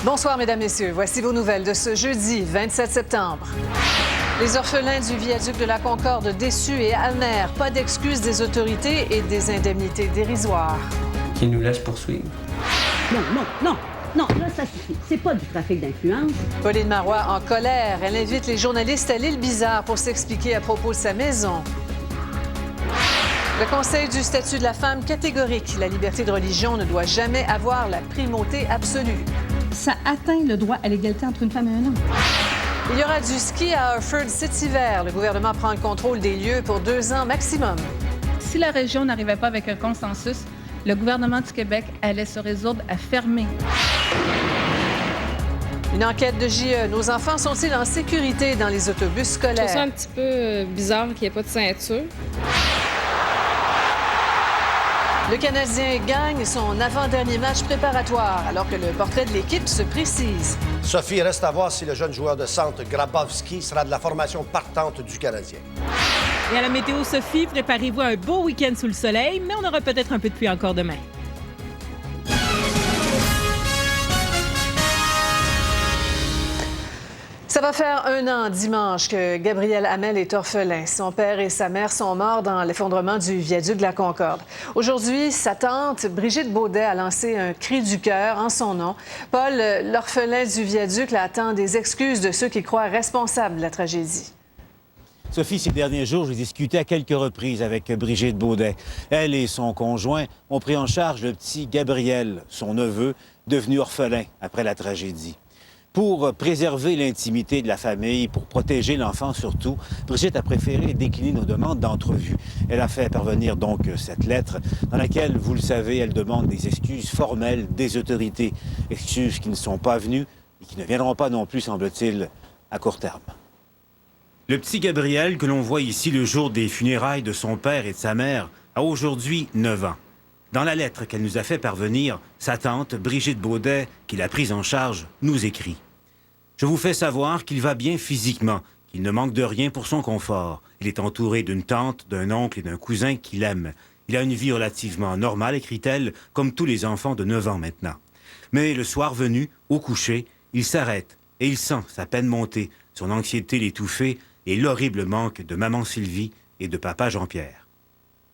Bonsoir, Mesdames, Messieurs. Voici vos nouvelles de ce jeudi 27 septembre. Les orphelins du viaduc de la Concorde déçus et amers. Pas d'excuses des autorités et des indemnités dérisoires. Qui nous laisse poursuivre. Non, là, ça suffit. C'est pas du trafic d'influence. Pauline Marois en colère. Elle invite les journalistes à l'île Bizarre pour s'expliquer à propos de sa maison. Le Conseil du statut de la femme catégorique. La liberté de religion ne doit jamais avoir la primauté absolue. Ça atteint le droit à l'égalité entre une femme et un homme. Il y aura du ski à Hereford cet hiver. Le gouvernement prend le contrôle des lieux pour 2 ans maximum. Si la région n'arrivait pas avec un consensus, le gouvernement du Québec allait se résoudre à fermer. Une enquête de JE. Nos enfants sont-ils en sécurité dans les autobus Je trouve ça scolaires? un petit peu bizarre qu'il n'y ait pas de ceinture. Le Canadien gagne son avant-dernier match préparatoire alors que le portrait de l'équipe se précise. Sophie, reste à voir si le jeune joueur de centre Grabowski sera de la formation partante du Canadien. Et à la météo, Sophie, préparez-vous à un beau week-end sous le soleil, mais on aura peut-être un peu de pluie encore demain. Ça va faire 1 an dimanche que Gabriel Hamel est orphelin. Son père et sa mère sont morts dans l'effondrement du viaduc de la Concorde. Aujourd'hui, sa tante, Brigitte Baudet, a lancé un cri du cœur en son nom. Paul, l'orphelin du viaduc, là, attend des excuses de ceux qui croient responsables de la tragédie. Sophie, ces derniers jours, j'ai discuté à quelques reprises avec Brigitte Baudet. Elle et son conjoint ont pris en charge le petit Gabriel, son neveu, devenu orphelin après la tragédie. Pour préserver l'intimité de la famille, pour protéger l'enfant surtout, Brigitte a préféré décliner nos demandes d'entrevue. Elle a fait parvenir donc cette lettre dans laquelle, vous le savez, elle demande des excuses formelles des autorités. Excuses qui ne sont pas venues et qui ne viendront pas non plus, semble-t-il, à court terme. Le petit Gabriel, que l'on voit ici le jour des funérailles de son père et de sa mère, a aujourd'hui 9 ans. Dans la lettre qu'elle nous a fait parvenir, sa tante, Brigitte Baudet, qui l'a prise en charge, nous écrit « Je vous fais savoir qu'il va bien physiquement, qu'il ne manque de rien pour son confort. Il est entouré d'une tante, d'un oncle et d'un cousin qu'il aime. Il a une vie relativement normale, écrit-elle, comme tous les enfants de 9 ans maintenant. Mais le soir venu, au coucher, il s'arrête et il sent sa peine monter, son anxiété l'étouffer et l'horrible manque de maman Sylvie et de papa Jean-Pierre. »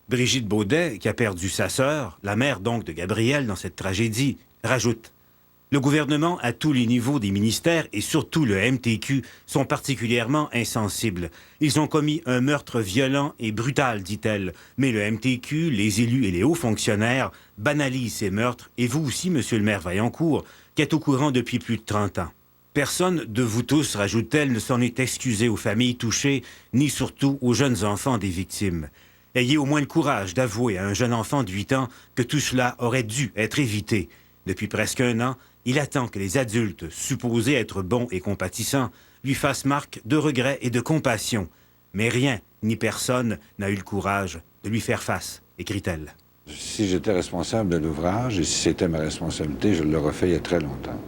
Brigitte Baudet, qui a perdu sa sœur, la mère donc de Gabriel dans cette tragédie, rajoute « Le gouvernement à tous les niveaux des ministères et surtout le MTQ sont particulièrement insensibles. Ils ont commis un meurtre violent et brutal, dit-elle. Mais le MTQ, les élus et les hauts fonctionnaires banalisent ces meurtres et vous aussi, monsieur le maire Vaillancourt, qui êtes au courant depuis plus de 30 ans. Personne de vous tous, rajoute-t-elle, ne s'en est excusé aux familles touchées, ni surtout aux jeunes enfants des victimes. Ayez au moins le courage d'avouer à un jeune enfant de 8 ans que tout cela aurait dû être évité. Depuis presque 1 an, il attend que les adultes, supposés être bons et compatissants, lui fassent marque de regret et de compassion. Mais rien, ni personne, n'a eu le courage de lui faire face, écrit-elle. Si j'étais responsable de l'ouvrage, et si c'était ma responsabilité, je l'aurais fait il y a très longtemps.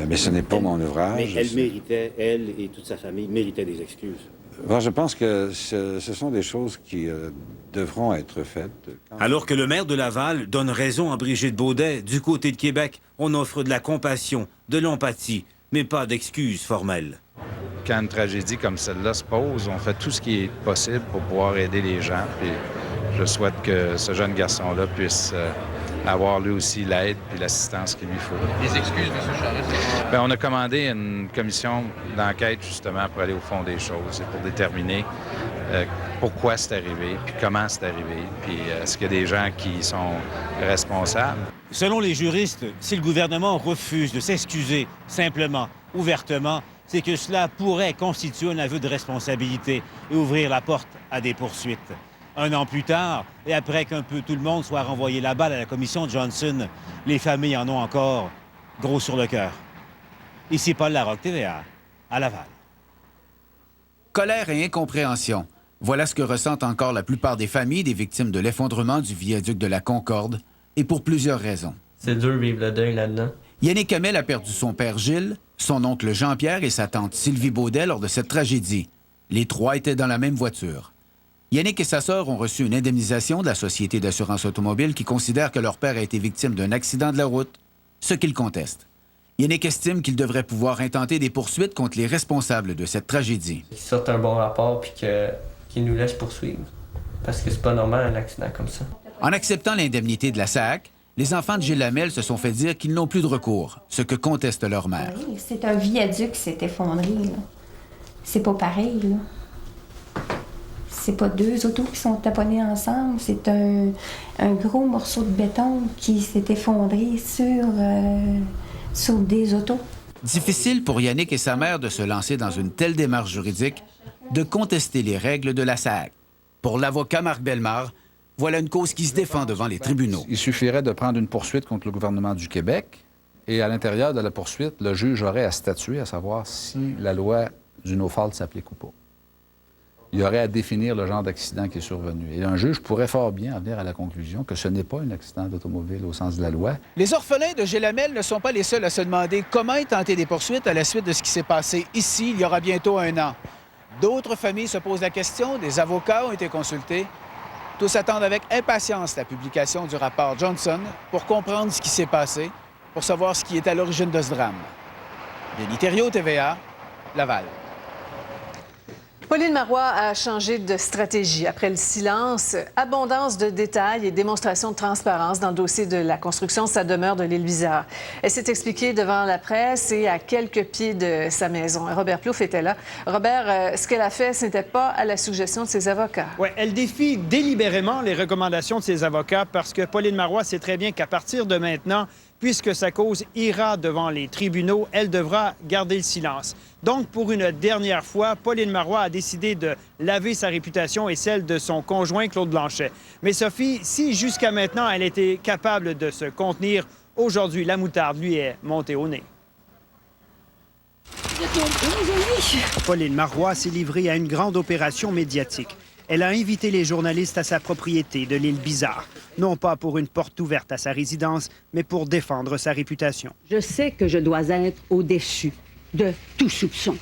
Mais ce n'est pas mon ouvrage. Mais elle méritait, elle et toute sa famille méritaient des excuses. Alors, je pense que ce sont des choses qui devront être faites. Alors que le maire de Laval donne raison à Brigitte Baudet, du côté de Québec, on offre de la compassion, de l'empathie, mais pas d'excuses formelles. Quand une tragédie comme celle-là se pose, on fait tout ce qui est possible pour pouvoir aider les gens. Puis je souhaite que ce jeune garçon-là puisse avoir lui aussi l'aide et l'assistance qu'il lui faut. Les excuses, M. Charest? Bien, on a commandé une commission d'enquête justement pour aller au fond des choses et pour déterminer pourquoi c'est arrivé, puis comment c'est arrivé, puis est-ce qu'il y a des gens qui sont responsables. Selon les juristes, si le gouvernement refuse de s'excuser simplement, ouvertement, c'est que cela pourrait constituer un aveu de responsabilité et ouvrir la porte à des poursuites. 1 an plus tard, et après qu'un peu tout le monde soit renvoyé la balle à la commission Johnson, les familles en ont encore gros sur le cœur. Ici Paul Larocque, TVA, à Laval. Colère et incompréhension. Voilà ce que ressentent encore la plupart des familles des victimes de l'effondrement du viaduc de la Concorde, et pour plusieurs raisons. C'est dur de vivre le deuil là-dedans. Yannick Hamel a perdu son père Gilles, son oncle Jean-Pierre et sa tante Sylvie Baudet lors de cette tragédie. Les 3 étaient dans la même voiture. Yannick et sa sœur ont reçu une indemnisation de la Société d'assurance automobile qui considère que leur père a été victime d'un accident de la route, ce qu'ils contestent. Yannick estime qu'il devrait pouvoir intenter des poursuites contre les responsables de cette tragédie. Qu'ils sortent un bon rapport puis qu'ils nous laissent poursuivre. Parce que c'est pas normal un accident comme ça. En acceptant l'indemnité de la SAC, les enfants de Gilles Lamel se sont fait dire qu'ils n'ont plus de recours, ce que conteste leur mère. Oui, c'est un viaduc qui s'est effondré, là. C'est pas pareil, là. C'est pas deux autos qui sont taponnées ensemble, c'est un gros morceau de béton qui s'est effondré sur des autos. Difficile pour Yannick et sa mère de se lancer dans une telle démarche juridique, de contester les règles de la SAC. Pour l'avocat Marc Bellemare, voilà une cause qui se défend devant les tribunaux. Il suffirait de prendre une poursuite contre le gouvernement du Québec et à l'intérieur de la poursuite, le juge aurait à statuer à savoir si la loi du no-fault s'applique ou pas. Il y aurait à définir le genre d'accident qui est survenu. Et un juge pourrait fort bien en venir à la conclusion que ce n'est pas un accident d'automobile au sens de la loi. Les orphelins de Gilles Lamel ne sont pas les seuls à se demander comment tenter des poursuites à la suite de ce qui s'est passé ici il y aura bientôt 1 an. D'autres familles se posent la question, des avocats ont été consultés. Tous attendent avec impatience la publication du rapport Johnson pour comprendre ce qui s'est passé, pour savoir ce qui est à l'origine de ce drame. Denis Thériault, TVA, Laval. Pauline Marois a changé de stratégie après le silence. Abondance de détails et démonstration de transparence dans le dossier de la construction de sa demeure de l'île Bizarre. Elle s'est expliquée devant la presse et à quelques pieds de sa maison. Robert Plouffe était là. Robert, ce qu'elle a fait, ce n'était pas à la suggestion de ses avocats. Oui, elle défie délibérément les recommandations de ses avocats parce que Pauline Marois sait très bien qu'à partir de maintenant, puisque sa cause ira devant les tribunaux, elle devra garder le silence. Donc, pour une dernière fois, Pauline Marois a décidé de laver sa réputation et celle de son conjoint Claude Blanchet. Mais Sophie, si jusqu'à maintenant elle était capable de se contenir, aujourd'hui, la moutarde lui est montée au nez. Pauline Marois s'est livrée à une grande opération médiatique. Elle a invité les journalistes à sa propriété de l'île Bizarre, non pas pour une porte ouverte à sa résidence, mais pour défendre sa réputation. Je sais que je dois être au-dessus de tout soupçon.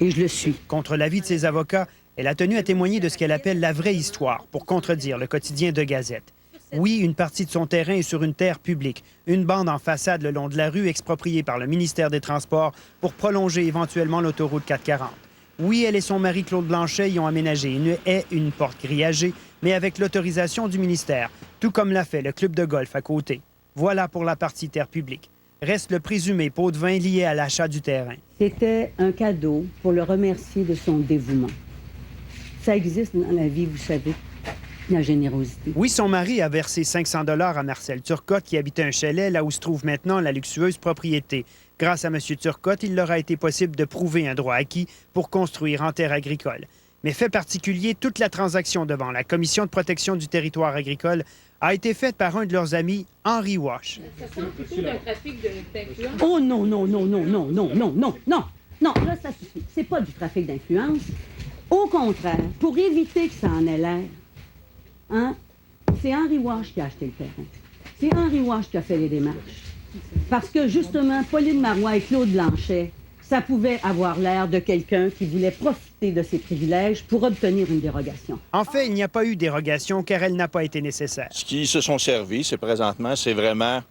Et je le suis. Contre l'avis de ses avocats, elle a tenu à témoigner de ce qu'elle appelle la vraie histoire pour contredire le quotidien de Gazette. Oui, une partie de son terrain est sur une terre publique, une bande en façade le long de la rue expropriée par le ministère des Transports pour prolonger éventuellement l'autoroute 440. Oui, elle et son mari Claude Blanchet y ont aménagé une haie, une porte grillagée, mais avec l'autorisation du ministère, tout comme l'a fait le club de golf à côté. Voilà pour la partie terre publique. Reste le présumé pot de vin lié à l'achat du terrain. C'était un cadeau pour le remercier de son dévouement. Ça existe dans la vie, vous savez, la générosité. Oui, son mari a versé 500 $ à Marcel Turcotte, qui habitait un chalet là où se trouve maintenant la luxueuse propriété. Grâce à M. Turcotte, il leur a été possible de prouver un droit acquis pour construire en terre agricole. Mais fait particulier, toute la transaction devant la Commission de protection du territoire agricole a été faite par un de leurs amis, Henry Wash. Oh non, non, non, non, non, non, non, non, non, non, là, ça suffit. C'est pas du trafic d'influence. Au contraire, pour éviter que ça en ait l'air, hein, c'est Henry Wash qui a acheté le terrain. C'est Henry Wash qui a fait les démarches. Parce que, justement, Pauline Marois et Claude Blanchet, ça pouvait avoir l'air de quelqu'un qui voulait profiter de ses privilèges pour obtenir une dérogation. En fait, il n'y a pas eu dérogation car elle n'a pas été nécessaire. Ce qui se sont servis, c'est vraiment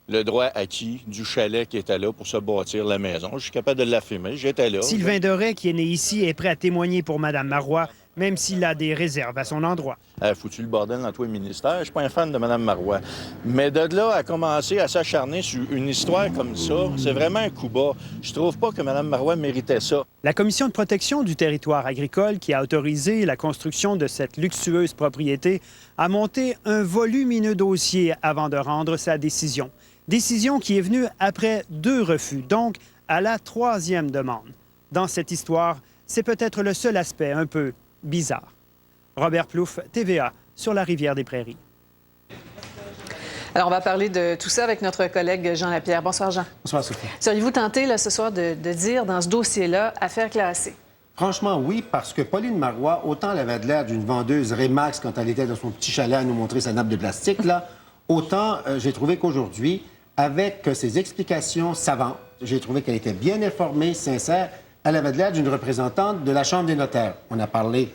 le droit acquis du chalet qui était là pour se bâtir la maison. Je suis capable de l'affirmer, j'étais là. Sylvain Doré, qui est né ici, est prêt à témoigner pour Mme Marois, même s'il a des réserves à son endroit. Foutu le bordel dans tous les ministères. Je suis pas un fan de Mme Marois. Mais de là à commencer à s'acharner sur une histoire comme ça, c'est vraiment un coup bas. Je trouve pas que Mme Marois méritait ça. La Commission de protection du territoire agricole, qui a autorisé la construction de cette luxueuse propriété, a monté un volumineux dossier avant de rendre sa décision. Décision qui est venue après 2 refus, donc à la 3e demande. Dans cette histoire, c'est peut-être le seul aspect un peu bizarre. Robert Plouffe, TVA, sur la rivière des Prairies. Alors, on va parler de tout ça avec notre collègue Jean Lapierre. Bonsoir, Jean. Bonsoir, Sophie. Seriez-vous tenté, là, ce soir, de dire dans ce dossier-là, affaire classée? Franchement, oui, parce que Pauline Marois, autant elle avait de l'air d'une vendeuse Remax quand elle était dans son petit chalet à nous montrer sa nappe de plastique, là, autant j'ai trouvé qu'aujourd'hui, avec ses explications savantes, j'ai trouvé qu'elle était bien informée, sincère. Elle avait de l'air d'une représentante de la Chambre des notaires. On a parlé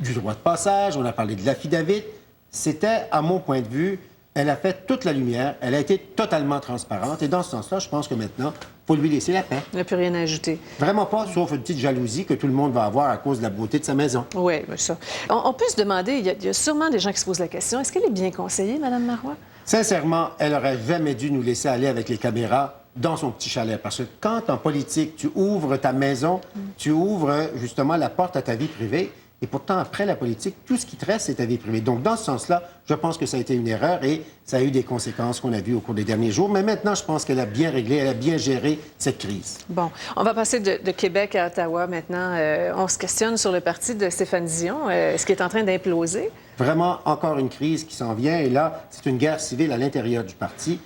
du droit de passage, on a parlé de l'affidavit. C'était, à mon point de vue, Elle a fait toute la lumière. Elle a été totalement transparente. Et dans ce sens-là, je pense que maintenant, il faut lui laisser la paix. Il n'y a plus rien à ajouter. Vraiment pas, sauf une petite jalousie que tout le monde va avoir à cause de la beauté de sa maison. Oui, bien ça. On peut se demander, il y a sûrement des gens qui se posent la question, est-ce qu'elle est bien conseillée, Mme Marois? Sincèrement, elle aurait jamais dû nous laisser aller avec les caméras dans son petit chalet. Parce que quand, en politique, tu ouvres ta maison, tu ouvres justement la porte à ta vie privée. Et pourtant, après la politique, tout ce qui te reste, c'est ta vie privée. Donc, dans ce sens-là, je pense que ça a été une erreur et ça a eu des conséquences qu'on a vues au cours des derniers jours. Mais maintenant, je pense qu'elle a bien réglé, elle a bien géré cette crise. Bon, on va passer de Québec à Ottawa maintenant. On se questionne sur le parti de Stéphane Dion. Est-ce qu'il est en train d'imploser? Vraiment, encore une crise qui s'en vient. Et là, c'est une guerre civile à l'intérieur du parti.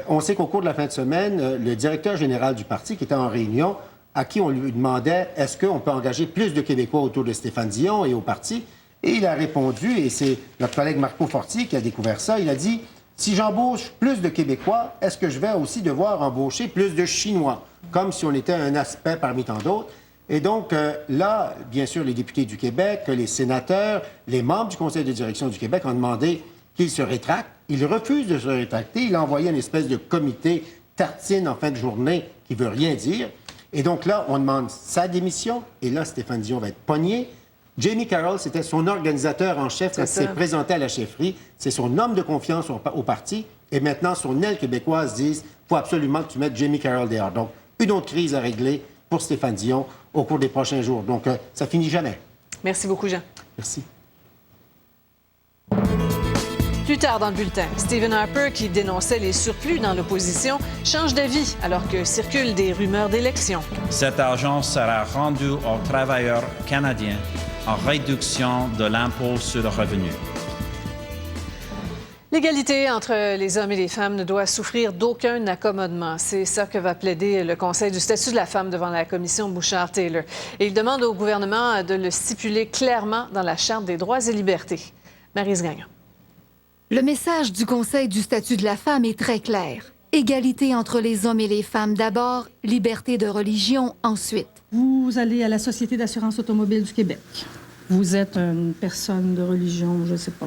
On sait qu'au cours de la fin de semaine, le directeur général du parti, qui était en réunion, à qui on lui demandait est-ce qu'on peut engager plus de Québécois autour de Stéphane Dion et au parti. Et il a répondu, et c'est notre collègue Marco Fortier qui a découvert ça, il a dit si j'embauche plus de Québécois, est-ce que je vais aussi devoir embaucher plus de Chinois? Comme si on était un aspect parmi tant d'autres. Et donc, là, bien sûr, les députés du Québec, les sénateurs, les membres du conseil de direction du Québec ont demandé qu'il se rétracte. Il refuse de se rétracter. Il a envoyé une espèce de comité tartine en fin de journée qui veut rien dire. Et donc là, on demande sa démission. Et là, Stéphane Dion va être pogné. Jamie Carroll, c'était son organisateur en chef quand il s'est présenté à la chefferie. C'est son homme de confiance au parti. Et maintenant, son aile québécoise dit « faut absolument que tu mettes Jamie Carroll dehors ». Donc, une autre crise à régler pour Stéphane Dion au cours des prochains jours. Donc, ça finit jamais. Merci beaucoup, Jean. Merci. Plus tard dans le bulletin, Stephen Harper, qui dénonçait les surplus dans l'opposition, change d'avis alors que circulent des rumeurs d'élection. Cet argent sera rendu aux travailleurs canadiens en réduction de l'impôt sur le revenu. L'égalité entre les hommes et les femmes ne doit souffrir d'aucun accommodement. C'est ça que va plaider le Conseil du statut de la femme devant la commission Bouchard-Taylor. Et il demande au gouvernement de le stipuler clairement dans la Charte des droits et libertés. Maryse Gagnon. Le message du Conseil du statut de la femme est très clair. Égalité entre les hommes et les femmes d'abord, liberté de religion ensuite. Vous allez à la Société d'assurance automobile du Québec. Vous êtes une personne de religion, je ne sais pas,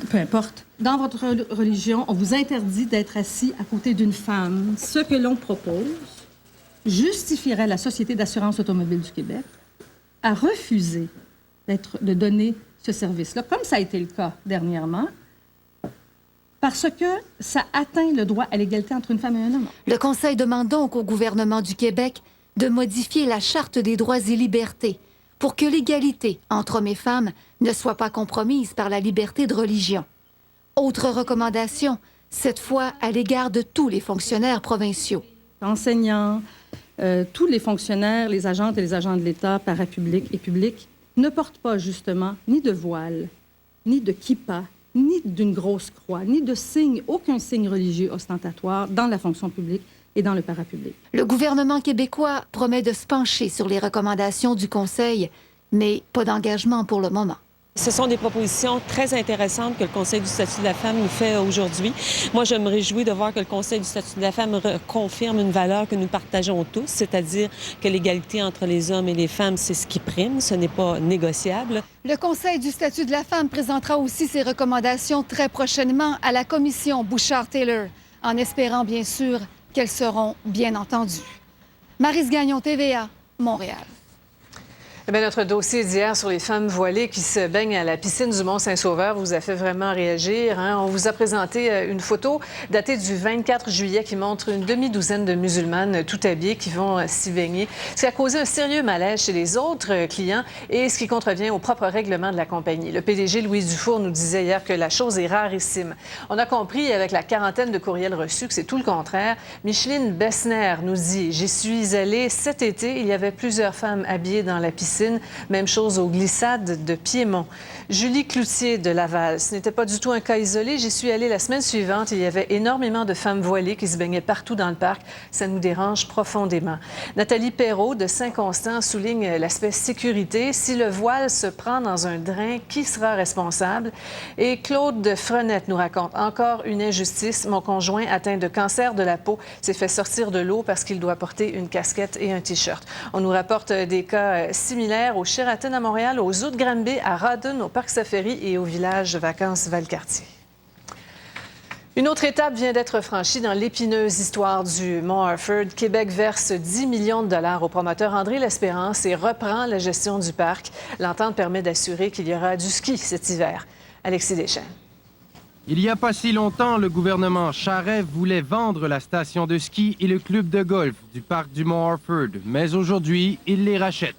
peu importe. Dans votre religion, on vous interdit d'être assis à côté d'une femme. Ce que l'on propose justifierait la Société d'assurance automobile du Québec à refuser de donner ce service-là, comme ça a été le cas dernièrement, parce que ça atteint le droit à l'égalité entre une femme et un homme. Le Conseil demande donc au gouvernement du Québec de modifier la Charte des droits et libertés pour que l'égalité entre hommes et femmes ne soit pas compromise par la liberté de religion. Autre recommandation, cette fois à l'égard de tous les fonctionnaires provinciaux. Enseignants, tous les fonctionnaires, les agentes et les agents de l'État, parapublics et publics, ne portent pas justement ni de voile, ni de kippa, ni d'une grosse croix, ni de signe, aucun signe religieux ostentatoire dans la fonction publique et dans le parapublic. Le gouvernement québécois promet de se pencher sur les recommandations du Conseil, mais pas d'engagement pour le moment. Ce sont des propositions très intéressantes que le Conseil du statut de la femme nous fait aujourd'hui. Moi, je me réjouis de voir que le Conseil du statut de la femme confirme une valeur que nous partageons tous, c'est-à-dire que l'égalité entre les hommes et les femmes, c'est ce qui prime, ce n'est pas négociable. Le Conseil du statut de la femme présentera aussi ses recommandations très prochainement à la commission Bouchard-Taylor, en espérant bien sûr qu'elles seront bien entendues. Maryse Gagnon, TVA, Montréal. Eh bien, notre dossier d'hier sur les femmes voilées qui se baignent à la piscine du Mont-Saint-Sauveur vous a fait vraiment réagir. On vous a présenté une photo datée du 24 juillet qui montre une demi-douzaine de musulmanes tout habillées qui vont s'y baigner. Ce qui a causé un sérieux malaise chez les autres clients et ce qui contrevient au propre règlement de la compagnie. Le PDG Louis Dufour nous disait hier que la chose est rarissime. On a compris avec la quarantaine de courriels reçus que c'est tout le contraire. Micheline Bessner nous dit « J'y suis allée cet été, il y avait plusieurs femmes habillées dans la piscine. Même chose aux glissades de Piémont. » Julie Cloutier de Laval. Ce n'était pas du tout un cas isolé. J'y suis allée la semaine suivante et il y avait énormément de femmes voilées qui se baignaient partout dans le parc. Ça nous dérange profondément. Nathalie Perrault de Saint-Constant souligne l'aspect sécurité. Si le voile se prend dans un drain, qui sera responsable? Et Claude de Frenette nous raconte encore une injustice. Mon conjoint atteint de cancer de la peau s'est fait sortir de l'eau parce qu'il doit porter une casquette et un T-shirt. On nous rapporte des cas similaires au Sheraton à Montréal, aux Eaux de Granby, à Rawdon, au Parc Safari et au village de vacances Valcartier. Une autre étape vient d'être franchie dans l'épineuse histoire du Mont Harford. Québec verse 10 millions de dollars au promoteur André L'Espérance et reprend la gestion du parc. L'entente permet d'assurer qu'il y aura du ski cet hiver. Alexis Deschênes. Il n'y a pas si longtemps, le gouvernement Charest voulait vendre la station de ski et le club de golf du parc du Mont Harford. Mais aujourd'hui, il les rachète.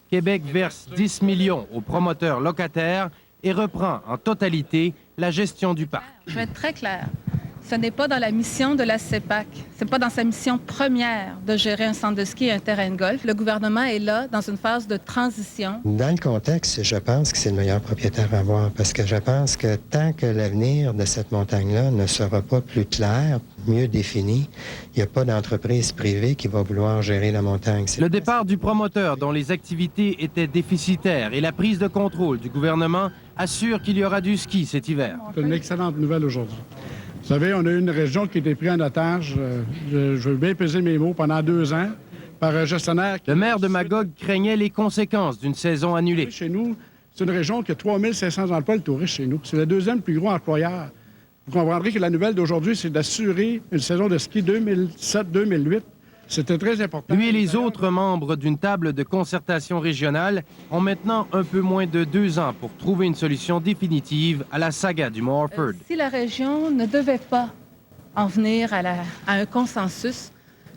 Québec verse 10 millions aux promoteurs locataires et reprend en totalité la gestion du parc. Je vais être très claire. Ce n'est pas dans la mission de la CEPAC. Ce n'est pas dans sa mission première de gérer un centre de ski et un terrain de golf. Le gouvernement est là dans une phase de transition. Dans le contexte, je pense que c'est le meilleur propriétaire à avoir parce que je pense que tant que l'avenir de cette montagne-là ne sera pas plus clair, mieux défini, il n'y a pas d'entreprise privée qui va vouloir gérer la montagne. Le départ du promoteur dont les activités étaient déficitaires et la prise de contrôle du gouvernement assurent qu'il y aura du ski cet hiver. C'est une excellente nouvelle aujourd'hui. Vous savez, on a eu une région qui a été prise en otage, je veux bien peser mes mots, pendant 2 ans, par un gestionnaire. Le maire de Magog craignait les conséquences d'une saison annulée. Chez nous, c'est une région qui a 3 500 emplois de touristes chez nous. C'est le deuxième plus gros employeur. Vous comprendrez que la nouvelle d'aujourd'hui, c'est d'assurer une saison de ski 2007-2008. C'était très important. Lui et les autres membres d'une table de concertation régionale ont maintenant un peu moins de 2 ans pour trouver une solution définitive à la saga du Mont Harford. Si la région ne devait pas en venir à un consensus,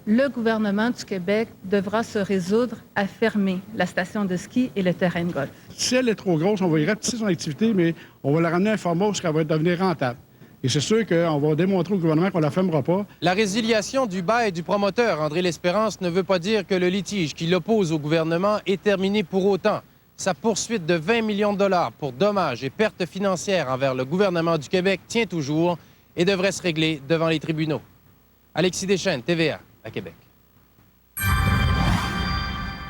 le gouvernement du Québec devra se résoudre à fermer la station de ski et le terrain de golf. Si elle est trop grosse, on va y rapetisser son activité, mais on va la ramener à un format où elle va devenir rentable. Et c'est sûr qu'on va démontrer au gouvernement qu'on ne la fermera pas. La résiliation du bail du promoteur André L'Espérance ne veut pas dire que le litige qui l'oppose au gouvernement est terminé pour autant. Sa poursuite de 20 millions de dollars pour dommages et pertes financières envers le gouvernement du Québec tient toujours et devrait se régler devant les tribunaux. Alexis Deschênes, TVA, à Québec.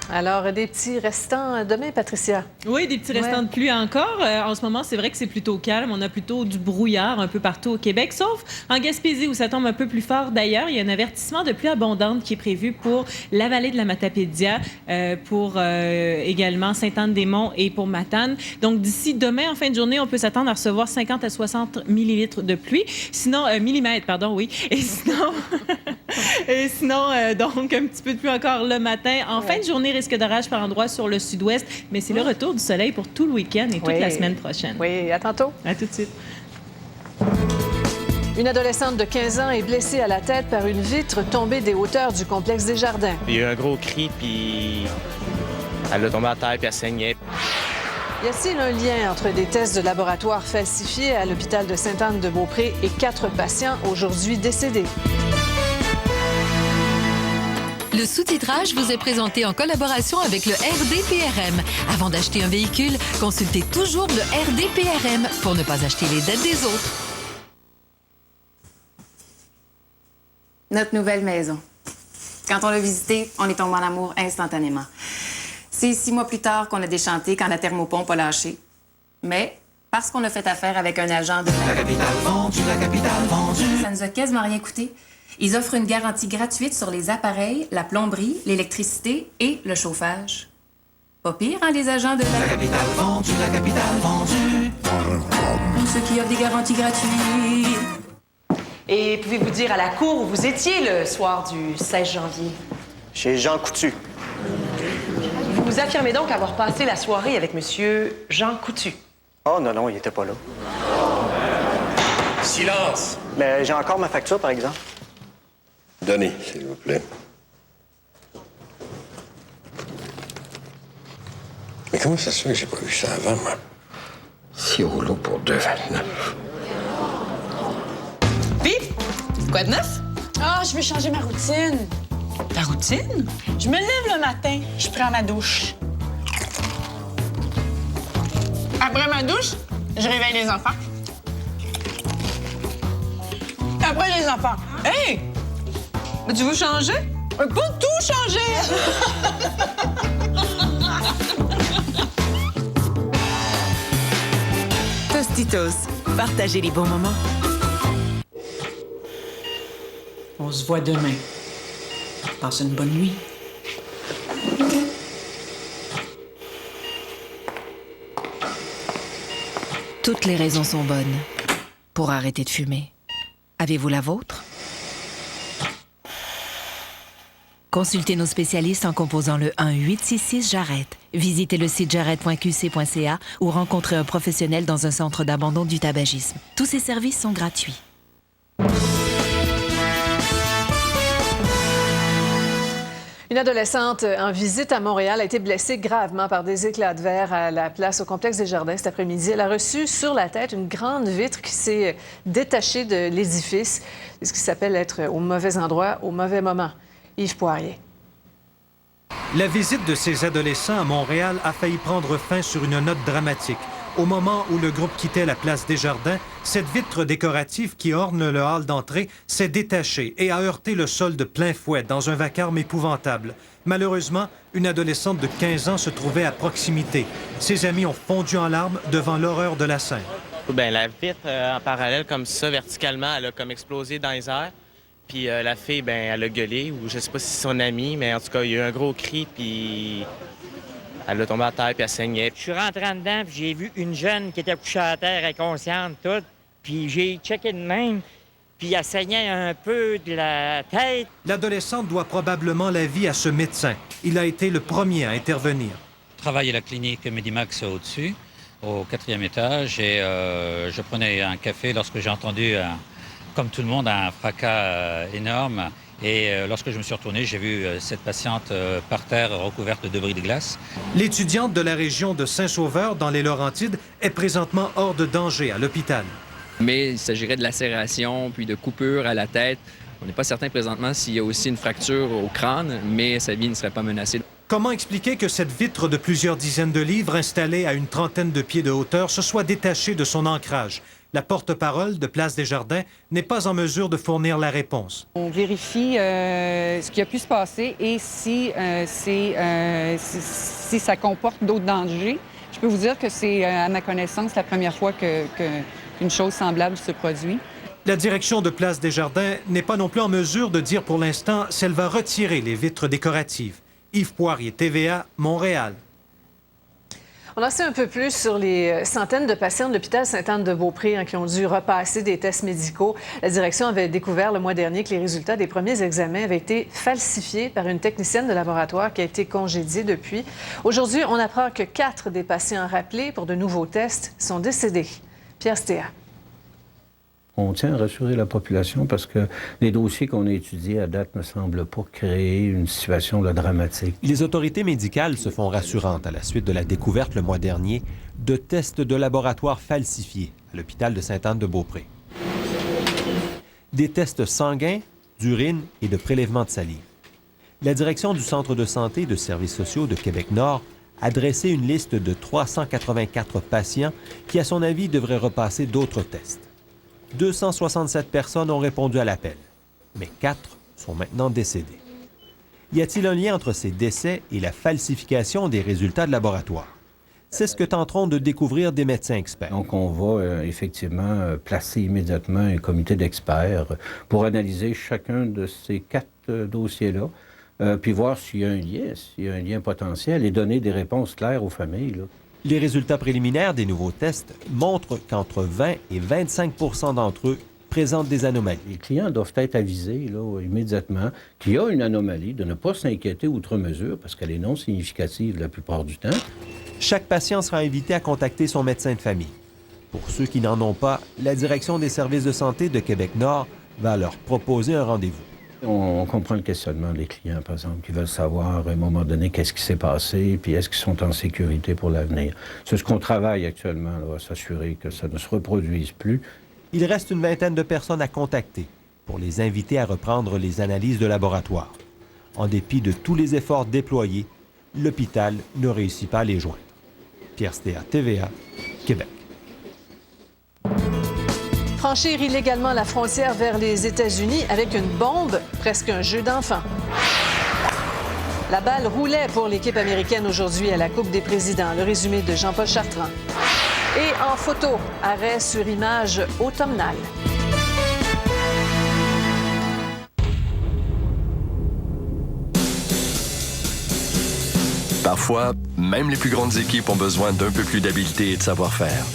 Alors, des petits restants demain, Patricia? Oui, des petits restants de pluie encore. En ce moment, c'est vrai que c'est plutôt calme. On a plutôt du brouillard un peu partout au Québec, sauf en Gaspésie où ça tombe un peu plus fort. D'ailleurs, il y a un avertissement de pluie abondante qui est prévu pour la vallée de la Matapédia, pour également Sainte-Anne-des-Monts et pour Matane. Donc, d'ici demain, en fin de journée, on peut s'attendre à recevoir 50 à 60 millilitres de pluie. Sinon, millimètres, pardon, oui. Et sinon, donc, un petit peu de pluie encore le matin. En fin de journée, risque d'orage par endroits sur le sud-ouest, mais c'est le retour du soleil pour tout le week-end et toute la semaine prochaine. Oui, à tantôt. À tout de suite. Une adolescente de 15 ans est blessée à la tête par une vitre tombée des hauteurs du complexe des Jardins. Il y a eu un gros cri, puis elle a tombé à terre, puis elle saignait. Y a-t-il un lien entre des tests de laboratoire falsifiés à l'hôpital de Sainte-Anne-de-Beaupré et 4 patients aujourd'hui décédés? Le sous-titrage vous est présenté en collaboration avec le RDPRM. Avant d'acheter un véhicule, consultez toujours le RDPRM pour ne pas acheter les dettes des autres. Notre nouvelle maison. Quand on l'a visitée, on est tombé en amour instantanément. C'est 6 mois plus tard qu'on a déchanté quand la thermopompe a lâché. Mais parce qu'on a fait affaire avec un agent de la capitale vendue, ça nous a quasiment rien coûté. Ils offrent une garantie gratuite sur les appareils, la plomberie, l'électricité et le chauffage. Pas pire, hein, les agents de la capitale vendue, ceux qui offrent des garanties gratuites. Et pouvez-vous dire à la cour où vous étiez le soir du 16 janvier? Chez Jean Coutu. Vous affirmez donc avoir passé la soirée avec Monsieur Jean Coutu. Oh non, il était pas là. Silence! Mais j'ai encore ma facture, par exemple. Donnez, s'il vous plaît. Mais comment ça se fait que j'ai pas vu ça avant, moi? 6 rouleaux pour 2,29. Puis, quoi de neuf? Ah, je veux changer ma routine. Ta routine? Je me lève le matin, je prends ma douche. Après ma douche, je réveille les enfants. Après les enfants, hey! Mais tu veux changer? Pas tout changer! Tostitos, partagez les bons moments. On se voit demain. Passe une bonne nuit. Toutes les raisons sont bonnes pour arrêter de fumer. Avez-vous la vôtre? Consultez nos spécialistes en composant le 1-866-JARRETTE. Visitez le site jarrette.qc.ca ou rencontrez un professionnel dans un centre d'abandon du tabagisme. Tous ces services sont gratuits. Une adolescente en visite à Montréal a été blessée gravement par des éclats de verre à la place au complexe des Jardins cet après-midi. Elle a reçu sur la tête une grande vitre qui s'est détachée de l'édifice. C'est ce qui s'appelle être au mauvais endroit, au mauvais moment. Yves Poirier. La visite de ces adolescents à Montréal a failli prendre fin sur une note dramatique. Au moment où le groupe quittait la place des Jardins, cette vitre décorative qui orne le hall d'entrée s'est détachée et a heurté le sol de plein fouet dans un vacarme épouvantable. Malheureusement, une adolescente de 15 ans se trouvait à proximité. Ses amis ont fondu en larmes devant l'horreur de la scène. Bien, la vitre en parallèle comme ça, verticalement, elle a comme explosé dans les airs. Puis la fille, bien, elle a gueulé, ou je sais pas si c'est son amie, mais en tout cas, il y a eu un gros cri, puis elle a tombé à terre, puis elle saignait. Je suis rentré en dedans, puis j'ai vu une jeune qui était couchée à terre, inconsciente, toute. Puis j'ai checké de même, puis elle saignait un peu de la tête. L'adolescente doit probablement la vie à ce médecin. Il a été le premier à intervenir. Je travaille à la clinique Medimax au-dessus, au 4e étage, et je prenais un café lorsque j'ai entendu, comme tout le monde, un fracas énorme. Et lorsque je me suis retourné, j'ai vu cette patiente par terre recouverte de débris de glace. L'étudiante de la région de Saint-Sauveur, dans les Laurentides, est présentement hors de danger à l'hôpital. Mais il s'agirait de lacération puis de coupure à la tête. On n'est pas certain présentement s'il y a aussi une fracture au crâne, mais sa vie ne serait pas menacée. Comment expliquer que cette vitre de plusieurs dizaines de livres, installée à une trentaine de pieds de hauteur, se soit détachée de son ancrage? La porte-parole de Place des Jardins n'est pas en mesure de fournir la réponse. On vérifie ce qui a pu se passer et si ça comporte d'autres dangers. Je peux vous dire que c'est, à ma connaissance, la première fois qu'une chose semblable se produit. La direction de Place des Jardins n'est pas non plus en mesure de dire pour l'instant si elle va retirer les vitres décoratives. Yves Poirier, TVA, Montréal. On en sait un peu plus sur les centaines de patients de l'hôpital Sainte-Anne-de-Beaupré qui ont dû repasser des tests médicaux. La direction avait découvert le mois dernier que les résultats des premiers examens avaient été falsifiés par une technicienne de laboratoire qui a été congédiée depuis. Aujourd'hui, on apprend que 4 des patients rappelés pour de nouveaux tests sont décédés. Pierre Stéa. On tient à rassurer la population parce que les dossiers qu'on a étudiés à date ne semblent pas créer une situation dramatique. Les autorités médicales se font rassurantes à la suite de la découverte le mois dernier de tests de laboratoire falsifiés à l'hôpital de Sainte-Anne-de-Beaupré. Des tests sanguins, d'urine et de prélèvement de salive. La direction du Centre de santé et de services sociaux de Québec-Nord a dressé une liste de 384 patients qui, à son avis, devraient repasser d'autres tests. 267 personnes ont répondu à l'appel, mais 4 sont maintenant décédées. Y a-t-il un lien entre ces décès et la falsification des résultats de laboratoire? C'est ce que tenteront de découvrir des médecins experts. Donc, on va effectivement placer immédiatement un comité d'experts pour analyser chacun de ces 4 dossiers-là, puis voir s'il y a un lien potentiel et donner des réponses claires aux familles, là. Les résultats préliminaires des nouveaux tests montrent qu'entre 20 et 25 d'entre eux présentent des anomalies. Les clients doivent être avisés immédiatement qu'il y a une anomalie, de ne pas s'inquiéter outre mesure parce qu'elle est non significative la plupart du temps. Chaque patient sera invité à contacter son médecin de famille. Pour ceux qui n'en ont pas, la Direction des services de santé de Québec-Nord va leur proposer un rendez-vous. On comprend le questionnement des clients, par exemple, qui veulent savoir à un moment donné qu'est-ce qui s'est passé, puis est-ce qu'ils sont en sécurité pour l'avenir. C'est ce qu'on travaille actuellement, là, à s'assurer que ça ne se reproduise plus. Il reste une vingtaine de personnes à contacter pour les inviter à reprendre les analyses de laboratoire. En dépit de tous les efforts déployés, l'hôpital ne réussit pas à les joindre. Pierre Stéa, TVA, Québec. Franchir illégalement la frontière vers les États-Unis avec une bombe, presque un jeu d'enfant. La balle roulait pour l'équipe américaine aujourd'hui à la Coupe des présidents. Le résumé de Jean-Paul Chartrand. Et en photo, arrêt sur image automnal. Parfois, même les plus grandes équipes ont besoin d'un peu plus d'habileté et de savoir-faire.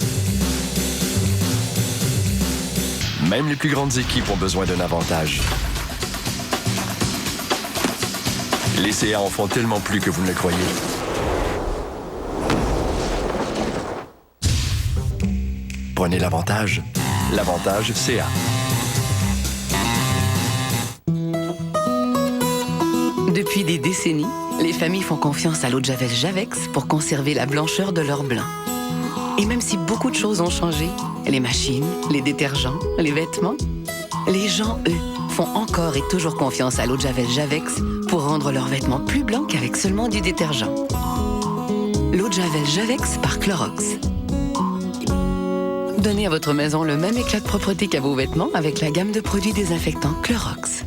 Même les plus grandes équipes ont besoin d'un avantage. Les CA en font tellement plus que vous ne le croyez. Prenez l'avantage. L'avantage CA. Depuis des décennies, les familles font confiance à l'eau de Javel Javex pour conserver la blancheur de leur blanc. Et même si beaucoup de choses ont changé, les machines, les détergents, les vêtements, les gens, eux, font encore et toujours confiance à l'eau de Javel Javex pour rendre leurs vêtements plus blancs qu'avec seulement du détergent. L'eau de Javel Javex par Clorox. Donnez à votre maison le même éclat de propreté qu'à vos vêtements avec la gamme de produits désinfectants Clorox.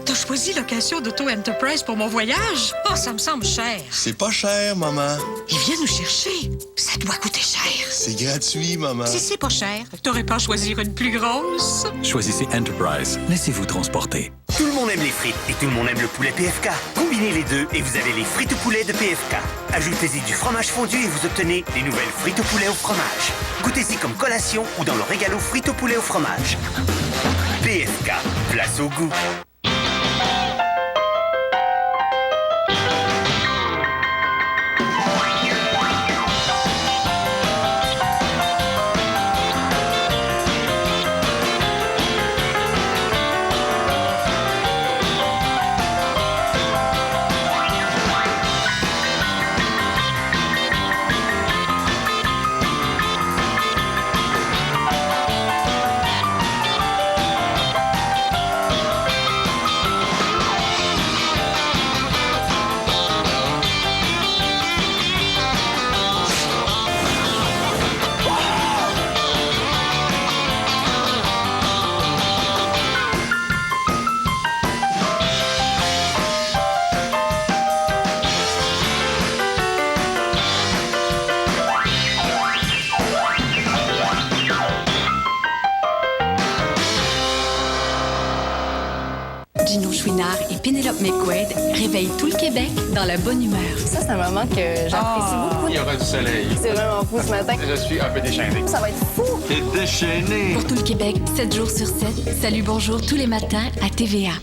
T'as choisi location d'Auto Enterprise pour mon voyage? Oh, ça me semble cher. C'est pas cher, maman. Ils viennent nous chercher. Ça doit coûter cher. C'est gratuit, maman. Si c'est pas cher, t'aurais pas à choisir une plus grosse? Choisissez Enterprise. Laissez-vous transporter. Tout le monde aime les frites et tout le monde aime le poulet PFK. Combinez les deux et vous avez les frites au poulet de PFK. Ajoutez-y du fromage fondu et vous obtenez les nouvelles frites au poulet au fromage. Goûtez-y comme collation ou dans le régalo frites au poulet au fromage. PFK, place au goût. Gino Chouinard et Pénélope McQuaid réveillent tout le Québec dans la bonne humeur. Ça, c'est un moment que j'apprécie beaucoup. Il y aura du soleil. C'est vraiment fou ce matin. Je suis un peu déchaîné. Ça va être fou. T'es déchaîné. Pour tout le Québec, 7 jours sur 7. Salut, bonjour tous les matins à TVA.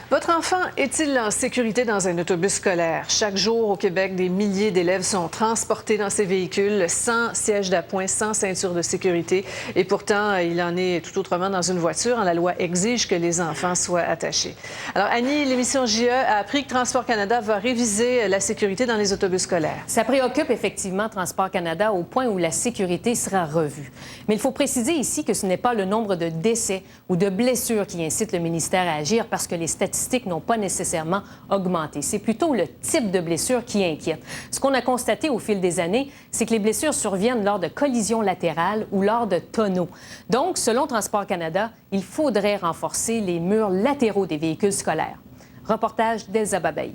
Votre enfant est-il en sécurité dans un autobus scolaire? Chaque jour au Québec, des milliers d'élèves sont transportés dans ces véhicules sans siège d'appoint, sans ceinture de sécurité. Et pourtant, il en est tout autrement dans une voiture. La loi exige que les enfants soient attachés. Alors, Annie, l'émission JE a appris que Transport Canada va réviser la sécurité dans les autobus scolaires. Ça préoccupe effectivement Transport Canada au point où la sécurité sera revue. Mais il faut préciser ici que ce n'est pas le nombre de décès ou de blessures qui incite le ministère à agir parce que les statistiques n'ont pas nécessairement augmenté. C'est plutôt le type de blessure qui inquiète. Ce qu'on a constaté au fil des années, c'est que les blessures surviennent lors de collisions latérales ou lors de tonneaux. Donc, selon Transport Canada, il faudrait renforcer les murs latéraux des véhicules scolaires. Reportage d'Elsa Babaï.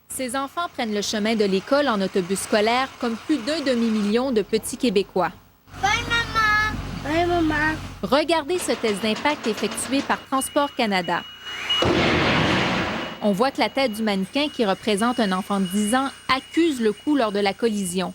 Ces enfants prennent le chemin de l'école en autobus scolaire comme plus d'un demi-million de petits Québécois. Bye, maman! Bye, maman! Regardez ce test d'impact effectué par Transport Canada. On voit que la tête du mannequin, qui représente un enfant de 10 ans, accuse le coup lors de la collision.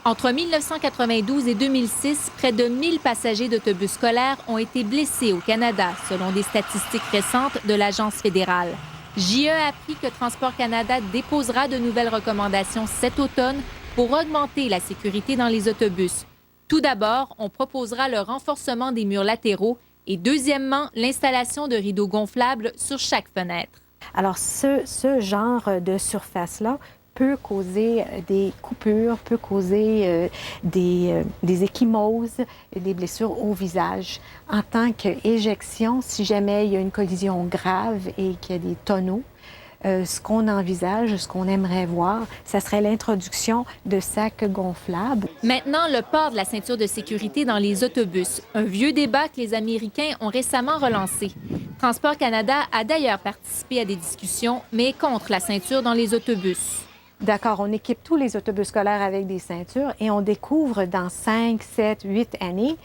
Entre 1992 et 2006, près de 1000 passagers d'autobus scolaires ont été blessés au Canada, selon des statistiques récentes de l'Agence fédérale. JE a appris que Transport Canada déposera de nouvelles recommandations cet automne pour augmenter la sécurité dans les autobus. Tout d'abord, on proposera le renforcement des murs latéraux et deuxièmement, l'installation de rideaux gonflables sur chaque fenêtre. Alors, ce genre de surface-là peut causer des coupures, peut causer des ecchymoses, des blessures au visage. En tant qu'éjection, si jamais il y a une collision grave et qu'il y a des tonneaux, ce qu'on envisage, ce qu'on aimerait voir, ça serait l'introduction de sacs gonflables. Maintenant, le port de la ceinture de sécurité dans les autobus, un vieux débat que les Américains ont récemment relancé. Transport Canada a d'ailleurs participé à des discussions, mais contre la ceinture dans les autobus. D'accord, on équipe tous les autobus scolaires avec des ceintures et on découvre dans 5, 7, 8 années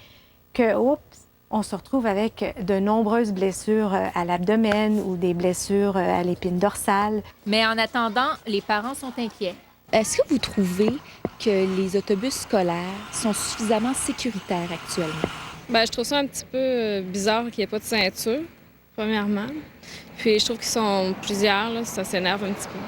que, on se retrouve avec de nombreuses blessures à l'abdomen ou des blessures à l'épine dorsale. Mais en attendant, les parents sont inquiets. Est-ce que vous trouvez que les autobus scolaires sont suffisamment sécuritaires actuellement? Bien, je trouve ça un petit peu bizarre qu'il n'y ait pas de ceinture, premièrement. Puis je trouve qu'ils sont plusieurs, là, ça s'énerve un petit peu.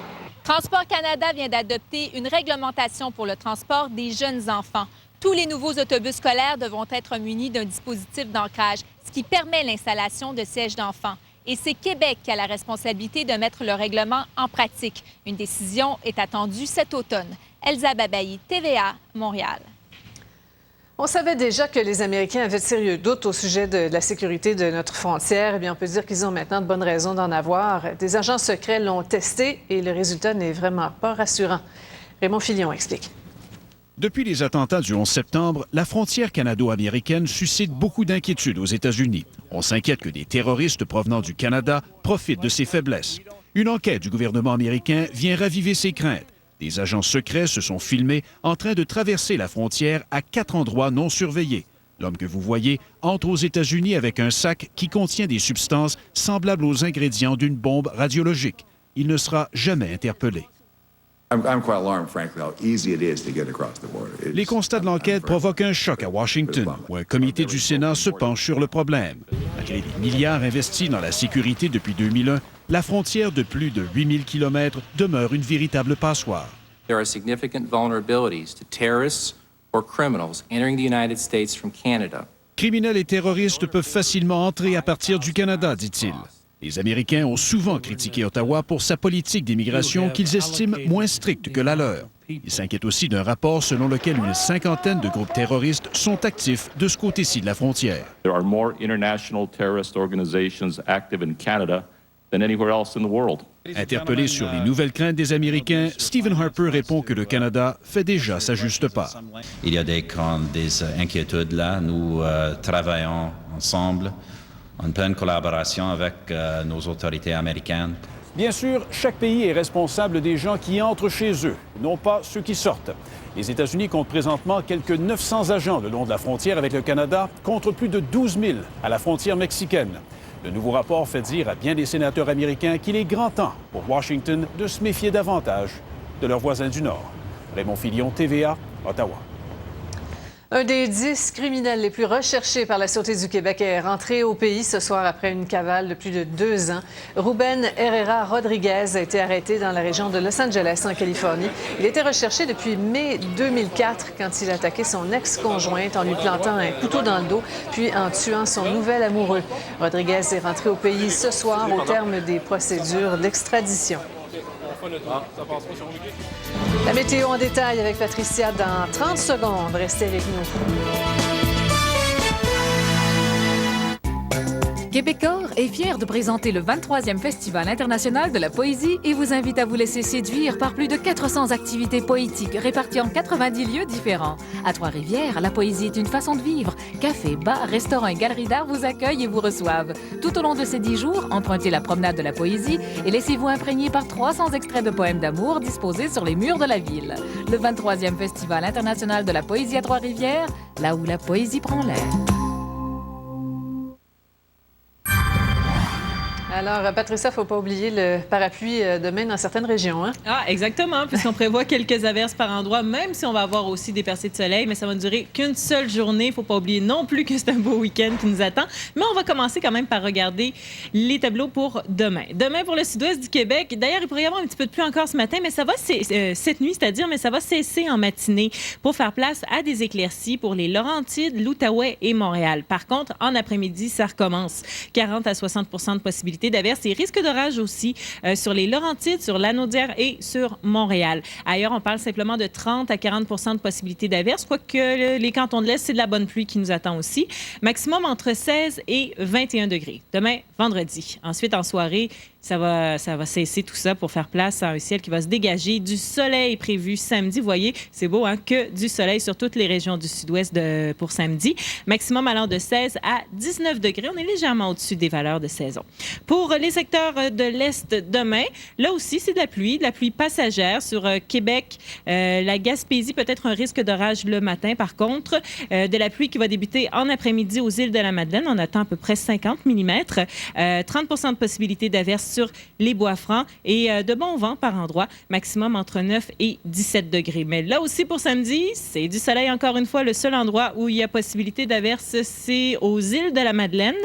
Transport Canada vient d'adopter une réglementation pour le transport des jeunes enfants. Tous les nouveaux autobus scolaires devront être munis d'un dispositif d'ancrage, ce qui permet l'installation de sièges d'enfants. Et c'est Québec qui a la responsabilité de mettre le règlement en pratique. Une décision est attendue cet automne. Elsa Babaï, TVA, Montréal. On savait déjà que les Américains avaient de sérieux doutes au sujet de la sécurité de notre frontière. Eh bien, on peut dire qu'ils ont maintenant de bonnes raisons d'en avoir. Des agents secrets l'ont testé et le résultat n'est vraiment pas rassurant. Raymond Filion explique. Depuis les attentats du 11 septembre, la frontière canado-américaine suscite beaucoup d'inquiétudes aux États-Unis. On s'inquiète que des terroristes provenant du Canada profitent de ces faiblesses. Une enquête du gouvernement américain vient raviver ces craintes. Des agents secrets se sont filmés en train de traverser la frontière à 4 endroits non surveillés. L'homme que vous voyez entre aux États-Unis avec un sac qui contient des substances semblables aux ingrédients d'une bombe radiologique. Il ne sera jamais interpellé. Les constats de l'enquête provoquent un choc à Washington, où un comité du Sénat se penche sur le problème. Malgré les milliards investis dans la sécurité depuis 2001, la frontière de plus de 8000 km demeure une véritable passoire. There are significant vulnerabilities to terrorists or criminals entering the United States from Canada. Criminels et terroristes peuvent facilement entrer à partir du Canada, dit-il. Les Américains ont souvent critiqué Ottawa pour sa politique d'immigration qu'ils estiment moins stricte que la leur. Ils s'inquiètent aussi d'un rapport selon lequel une 50aine de groupes terroristes sont actifs de ce côté-ci de la frontière. There are more international terrorist organizations active in Canada than anywhere else in the world. Interpellé sur les nouvelles craintes des Américains, Stephen Harper répond que le Canada fait déjà sa juste part. Il y a des inquiétudes là. Nous travaillons ensemble en pleine collaboration avec nos autorités américaines. Bien sûr, chaque pays est responsable des gens qui entrent chez eux, non pas ceux qui sortent. Les États-Unis comptent présentement quelques 900 agents le long de la frontière avec le Canada, contre plus de 12 000 à la frontière mexicaine. Le nouveau rapport fait dire à bien des sénateurs américains qu'il est grand temps pour Washington de se méfier davantage de leurs voisins du Nord. Raymond Filion, TVA, Ottawa. Un des 10 criminels les plus recherchés par la Sûreté du Québec est rentré au pays ce soir après une cavale de plus de 2 ans. Ruben Herrera Rodriguez a été arrêté dans la région de Los Angeles, en Californie. Il était recherché depuis mai 2004 quand il a attaqué son ex-conjointe en lui plantant un couteau dans le dos, puis en tuant son nouvel amoureux. Rodriguez est rentré au pays ce soir au terme des procédures d'extradition. La météo en détail avec Patricia dans 30 secondes. Restez avec nous. Québecor est fier de présenter le 23e Festival international de la poésie et vous invite à vous laisser séduire par plus de 400 activités poétiques réparties en 90 lieux différents. À Trois-Rivières, la poésie est une façon de vivre. Cafés, bars, restaurants et galeries d'art vous accueillent et vous reçoivent. Tout au long de ces 10 jours, empruntez la promenade de la poésie et laissez-vous imprégner par 300 extraits de poèmes d'amour disposés sur les murs de la ville. Le 23e Festival international de la poésie à Trois-Rivières, là où la poésie prend l'air. Alors, Patricia, il ne faut pas oublier le parapluie demain dans certaines régions. Hein? Ah, exactement, puisqu'on prévoit quelques averses par endroit, même si on va avoir aussi des percées de soleil, mais ça va ne durer qu'une seule journée. Il ne faut pas oublier non plus que c'est un beau week-end qui nous attend. Mais on va commencer quand même par regarder les tableaux pour demain. Demain, pour le sud-ouest du Québec, d'ailleurs, il pourrait y avoir un petit peu de pluie encore ce matin, mais ça va cette nuit, c'est-à-dire, mais ça va cesser en matinée pour faire place à des éclaircies pour les Laurentides, l'Outaouais et Montréal. Par contre, en après-midi, ça recommence. 40 à 60 % de possibilité d'averses et risque d'orage aussi sur les Laurentides, sur l'Anaudière et sur Montréal. Ailleurs, on parle simplement de 30 à 40 % de possibilité d'averses, quoique les cantons de l'Est, c'est de la bonne pluie qui nous attend aussi. Maximum entre 16 et 21 degrés. Demain, vendredi. Ensuite, en soirée, ça va cesser tout ça pour faire place à un ciel qui va se dégager. Du soleil prévu samedi. Vous voyez, c'est beau, hein? Que du soleil sur toutes les régions du sud-ouest pour samedi. Maximum allant de 16 à 19 degrés. On est légèrement au-dessus des valeurs de saison. Pour les secteurs de l'Est demain, là aussi, c'est de la pluie passagère sur Québec, la Gaspésie, peut-être un risque d'orage le matin. Par contre, de la pluie qui va débuter en après-midi aux îles de la Madeleine. On attend à peu près 50 mm. 30 % de possibilité d'averses sur les Bois-Francs et de bon vent par endroits, maximum entre 9 et 17 degrés. Mais là aussi pour samedi, c'est du soleil encore une fois. Le seul endroit où il y a possibilité d'averse, c'est aux îles de la Madeleine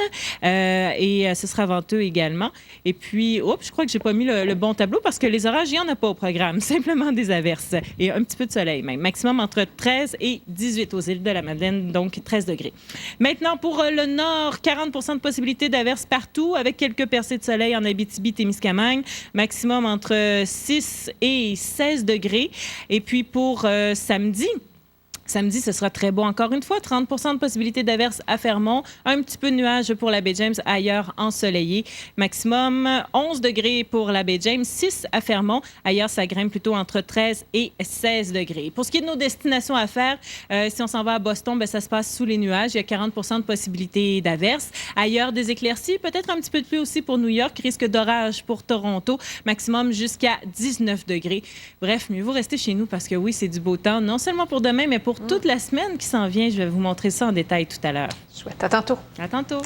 et ce sera venteux également. Et puis, je crois que j'ai pas mis le bon tableau parce que les orages, il n'y en a pas au programme. Simplement des averses et un petit peu de soleil même. Maximum entre 13 et 18 aux îles de la Madeleine, donc 13 degrés. Maintenant, pour le nord, 40 de possibilité d'averses partout avec quelques percées de soleil en Abitibi-Témiscamingue. Maximum entre 6 et 16 degrés. Et puis pour samedi, ce sera très beau encore une fois. 30 de possibilité d'averse à Fermont. Un petit peu de nuages pour la baie James, ailleurs ensoleillé. Maximum 11 degrés pour la baie James, 6 à Fermont. Ailleurs, ça grimpe plutôt entre 13 et 16 degrés. Pour ce qui est de nos destinations à faire, si on s'en va à Boston, ça se passe sous les nuages. Il y a 40 de possibilité d'averse. Ailleurs, des éclaircies. Peut-être un petit peu de pluie aussi pour New York. Risque d'orage pour Toronto. Maximum jusqu'à 19 degrés. Bref, mieux vaut rester chez nous parce que oui, c'est du beau temps. Non seulement pour demain, mais pour toute la semaine qui s'en vient. Je vais vous montrer ça en détail tout à l'heure. Chouette. À tantôt. À tantôt.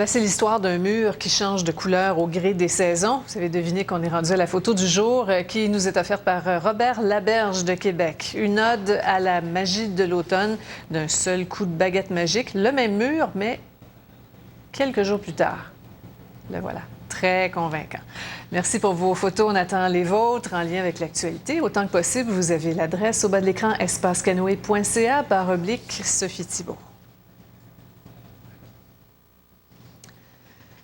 C'est l'histoire d'un mur qui change de couleur au gré des saisons. Vous avez deviné qu'on est rendu à la photo du jour qui nous est offerte par Robert Laberge de Québec. Une ode à la magie de l'automne, d'un seul coup de baguette magique. Le même mur, mais quelques jours plus tard. Le voilà. Très convaincant. Merci pour vos photos. On attend les vôtres en lien avec l'actualité. Autant que possible, vous avez l'adresse au bas de l'écran espacecanoë.ca/Sophie Thibault.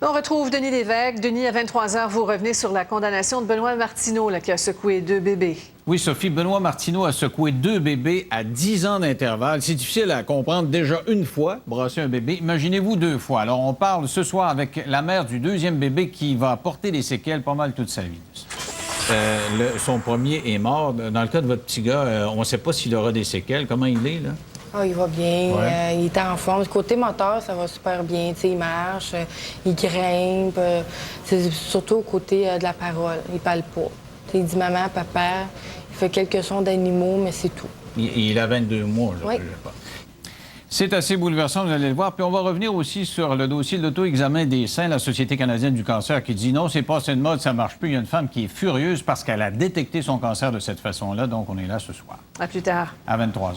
On retrouve Denis Lévesque. Denis, à 23h, vous revenez sur la condamnation de Benoît Martineau qui a secoué 2 bébés. Oui, Sophie, Benoît Martineau a secoué 2 bébés à 10 ans d'intervalle. C'est difficile à comprendre déjà une fois, brasser un bébé. Imaginez-vous 2 fois. Alors, on parle ce soir avec la mère du 2e bébé qui va porter des séquelles pas mal toute sa vie. Son premier est mort. Dans le cas de votre petit gars, on ne sait pas s'il aura des séquelles. Comment il est, là? Oh, il va bien, ouais. Il est en forme. Du côté moteur, ça va super bien. T'sais, il marche, il grimpe. C'est surtout au côté de la parole. Il parle pas. T'sais, il dit maman, papa. Il fait quelques sons d'animaux, mais c'est tout. Il a 22 mois, là. Oui. C'est assez bouleversant, vous allez le voir. Puis on va revenir aussi sur le dossier de l'auto-examen des seins, la Société canadienne du cancer qui dit non, c'est passé de mode, ça marche plus. Il y a une femme qui est furieuse parce qu'elle a détecté son cancer de cette façon-là. Donc on est là ce soir. À plus tard. À 23h.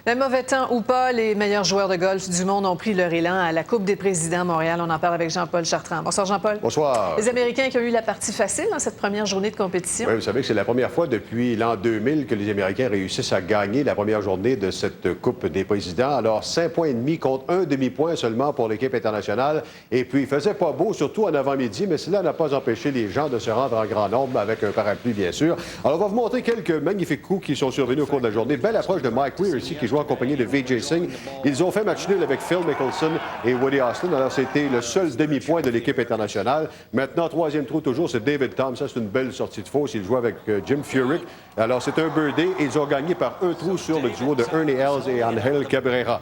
Le mauvais temps ou pas, les meilleurs joueurs de golf du monde ont pris leur élan à la Coupe des présidents Montréal. On en parle avec Jean-Paul Chartrand. Bonsoir, Jean-Paul. Bonsoir. Les Américains qui ont eu la partie facile dans cette première journée de compétition. Oui, vous savez que c'est la première fois depuis l'an 2000 que les Américains réussissent à gagner la première journée de cette Coupe des présidents. Alors, 5,5 points contre un demi-point seulement pour l'équipe internationale. Et puis, il faisait pas beau, surtout en avant-midi, mais cela n'a pas empêché les gens de se rendre en grand nombre avec un parapluie, bien sûr. Alors, on va vous montrer quelques magnifiques coups qui sont survenus au cours de la journée. Belle approche de Mike Weir ici, qui joue en compagnie de Vijay Singh. Ils ont fait match nul avec Phil Mickelson et Woody Austin. Alors, c'était le seul demi-point de l'équipe internationale. Maintenant, 3e trou toujours, c'est David Tom. Ça, c'est une belle sortie de fausse. Il joue avec Jim Furyk. Alors, c'est un birdie. Ils ont gagné par un trou sur le duo de Ernie Els et Angel Cabrera.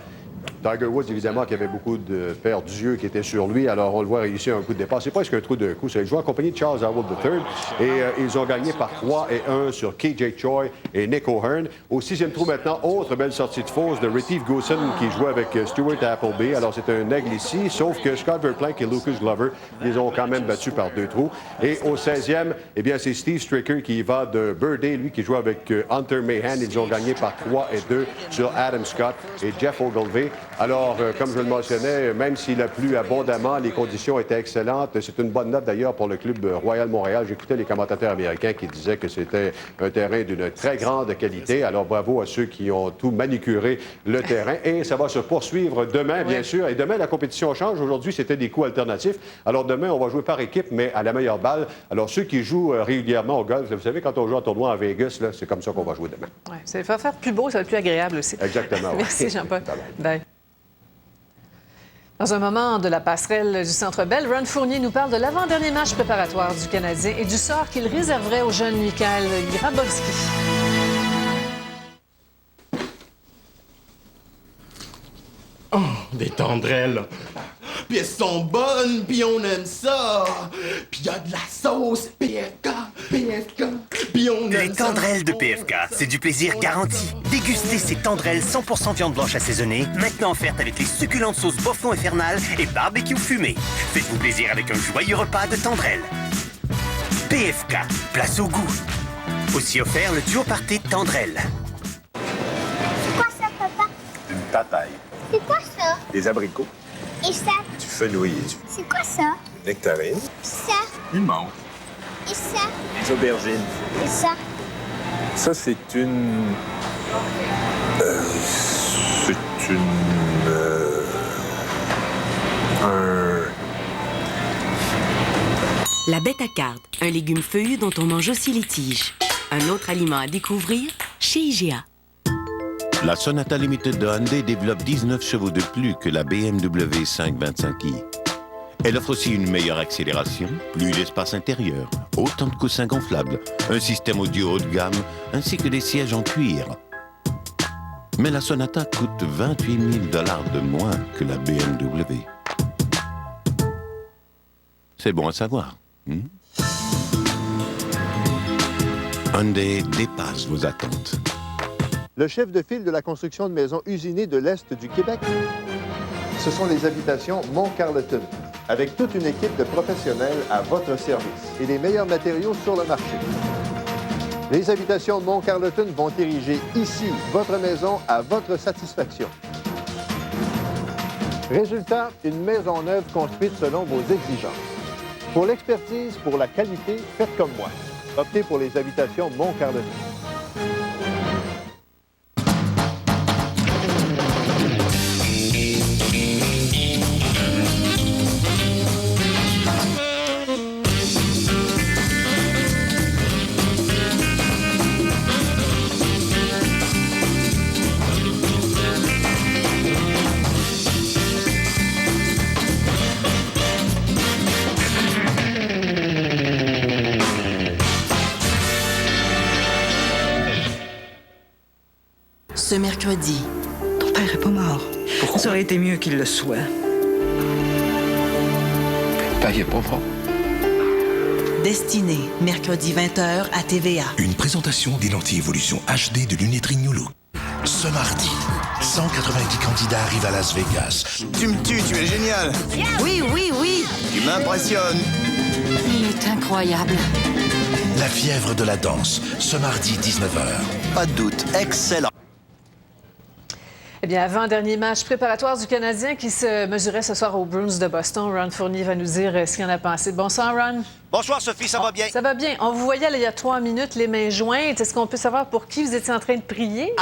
Tiger Woods, évidemment, qui avait beaucoup de paires d'yeux qui étaient sur lui. Alors, on le voit réussir un coup de départ. C'est presque un trou de coup. Il joue en compagnie de Charles Howell III. Et ils ont gagné par 3-1 sur KJ Choi et Nick O'Hearn. Au 6e trou maintenant, autre belle sortie de fausse de Retief Goosen qui jouait avec Stuart Appleby. Alors, c'est un aigle ici, sauf que Scott Verplank et Lucas Glover, ils ont quand même battu par 2 trous. Et au 16e, eh bien, c'est Steve Stricker qui va de Birdie, lui qui joue avec Hunter Mahan. Ils ont gagné par 3-2 sur Adam Scott et Jeff Ogilvy. Alors, comme je le mentionnais, même s'il a plu abondamment, les conditions étaient excellentes. C'est une bonne note d'ailleurs pour le club Royal Montréal. J'écoutais les commentateurs américains qui disaient que c'était un terrain d'une très grande qualité. Alors, bravo à ceux qui ont tout manicuré le terrain. Et ça va se poursuivre demain, bien sûr. Et demain, la compétition change. Aujourd'hui, c'était des coups alternatifs. Alors, demain, on va jouer par équipe, mais à la meilleure balle. Alors, ceux qui jouent régulièrement au golf, vous savez, quand on joue un tournoi à Vegas, là, c'est comme ça qu'on va jouer demain. Oui, ça va faire plus beau, ça va être plus agréable aussi. Exactement. Merci, Jean-Paul. Bye. Dans un moment de la passerelle du Centre Bell, Ron Fournier nous parle de l'avant-dernier match préparatoire du Canadien et du sort qu'il réserverait au jeune Mikhail Grabowski. Oh, des tendrelles. puis elles sont bonnes, puis on aime ça. Puis y a de la sauce, PFK, puis on aime Les tendrelles de PFK, c'est du plaisir garanti. Dégustez ces tendrelles 100% viande blanche assaisonnée, maintenant offertes avec les succulentes sauces Buffalo infernales et barbecue fumé. Faites-vous plaisir avec un joyeux repas de tendrelles. PFK, place au goût. Aussi offert le duo party tendrelles. C'est quoi ça, papa? Une papaye. C'est quoi ça? Des abricots. Et ça? Du fenouil. C'est quoi ça? Nectarine. Ça? Une menthe. Et ça? Des aubergines. Et ça? Ça, c'est une... La bêta-carde, un légume feuillu dont on mange aussi les tiges. Un autre aliment à découvrir chez IGA. La Sonata Limited de Hyundai développe 19 chevaux de plus que la BMW 525i. Elle offre aussi une meilleure accélération, plus d'espace intérieur, autant de coussins gonflables, un système audio haut de gamme, ainsi que des sièges en cuir. Mais la Sonata coûte 28 000 $ de moins que la BMW. C'est bon à savoir. Hyundai dépasse vos attentes. Le chef de file de la construction de maisons usinées de l'Est du Québec, ce sont les habitations Mont-Carleton, avec toute une équipe de professionnels à votre service et les meilleurs matériaux sur le marché. Les habitations Mont-Carleton vont ériger ici votre maison à votre satisfaction. Résultat, une maison neuve construite selon vos exigences. Pour l'expertise, pour la qualité, faites comme moi. Optez pour les habitations Mont-Carleton. Ce mercredi. Ton père est pas mort. Pourquoi? Ça aurait été mieux qu'il le soit. Papa, il est pas mort. Destinée, mercredi 20h à TVA. Une présentation des lentilles évolution HD de lunetterie New Look. Ce mardi, 190 candidats arrivent à Las Vegas. Tu me tues, tu es génial. Oui, oui, oui. Tu m'impressionnes. Il est incroyable. La fièvre de la danse, ce mardi 19h. Pas de doute, excellent. Eh bien, avant-dernier match préparatoire du Canadien qui se mesurait ce soir aux Bruins de Boston. Ron Fournier va nous dire ce qu'il en a pensé. Bonsoir, Ron. Bonsoir, Sophie, ça va bien? Ça va bien. On vous voyait là, il y a 3 minutes, les mains jointes. Est-ce qu'on peut savoir pour qui vous étiez en train de prier?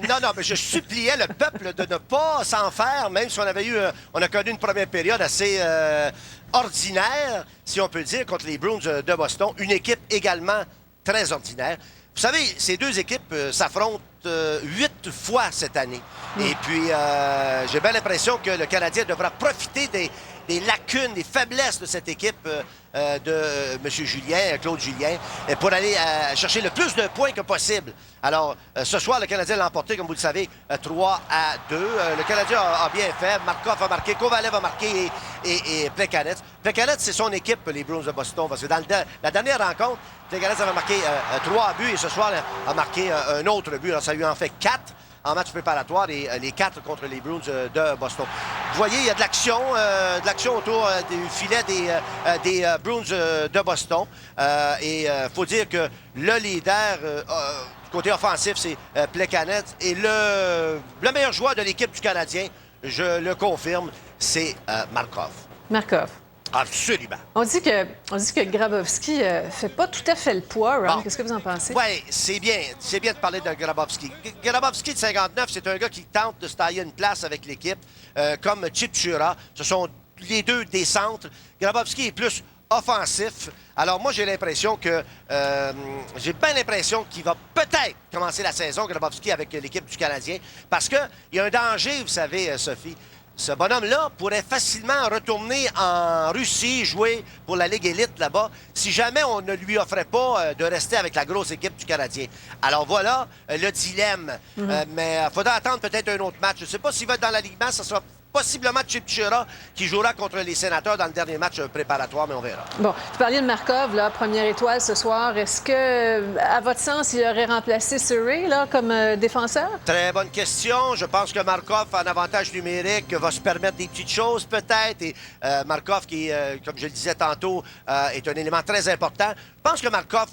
Non, mais je suppliais le peuple de ne pas s'en faire, même si on a connu une première période assez ordinaire, si on peut dire, contre les Bruins de Boston. Une équipe également très ordinaire. Vous savez, ces deux équipes s'affrontent 8 fois cette année. Et puis, j'ai bien l'impression que le Canadien devra profiter des lacunes, des faiblesses de cette équipe de M. Julien, Claude Julien, pour aller chercher le plus de points que possible. Alors, ce soir, le Canadien l'a emporté, comme vous le savez, 3-2. Le Canadien a bien fait. Markov a marqué, Kovalev a marqué et Plekanec. Plekanec, c'est son équipe, les Bruins de Boston, parce que dans la dernière rencontre, Plekanec avait marqué 3 buts et ce soir, a marqué un autre but. Alors, ça lui en fait 4 en match préparatoire et les 4 contre les Bruins de Boston. Vous voyez, il y a de l'action autour du filet des Bruins de Boston. Et il faut dire que le leader côté offensif, c'est Plekanec. Et le meilleur joueur de l'équipe du Canadien, je le confirme, c'est Markov. Markov. Absolument. On dit que Grabowski fait pas tout à fait le poids, Ron. Bon. Qu'est-ce que vous en pensez? Oui, c'est bien. C'est bien de parler de Grabowski. Grabowski de 59, c'est un gars qui tente de se tailler une place avec l'équipe, comme Chip Chura. Ce sont les deux des centres. Grabowski est plus offensif. Alors moi, j'ai bien l'impression qu'il va peut-être commencer la saison, Grabowski, avec l'équipe du Canadien, parce qu'il y a un danger, vous savez, Sophie. Ce bonhomme-là pourrait facilement retourner en Russie, jouer pour la Ligue élite là-bas, si jamais on ne lui offrait pas de rester avec la grosse équipe du Canadien. Alors voilà le dilemme. Mais il faudra attendre peut-être un autre match. Je ne sais pas s'il va être dans l'alignement, ça sera possiblement Chip Chira, qui jouera contre les Sénateurs dans le dernier match préparatoire, mais on verra. Bon, vous parliez de Markov, là, première étoile ce soir. Est-ce que, à votre sens, il aurait remplacé Surrey là, comme défenseur? Très bonne question. Je pense que Markov, en avantage numérique, va se permettre des petites choses peut-être. Et Markov, qui, comme je le disais tantôt, est un élément très important. Je pense que Markov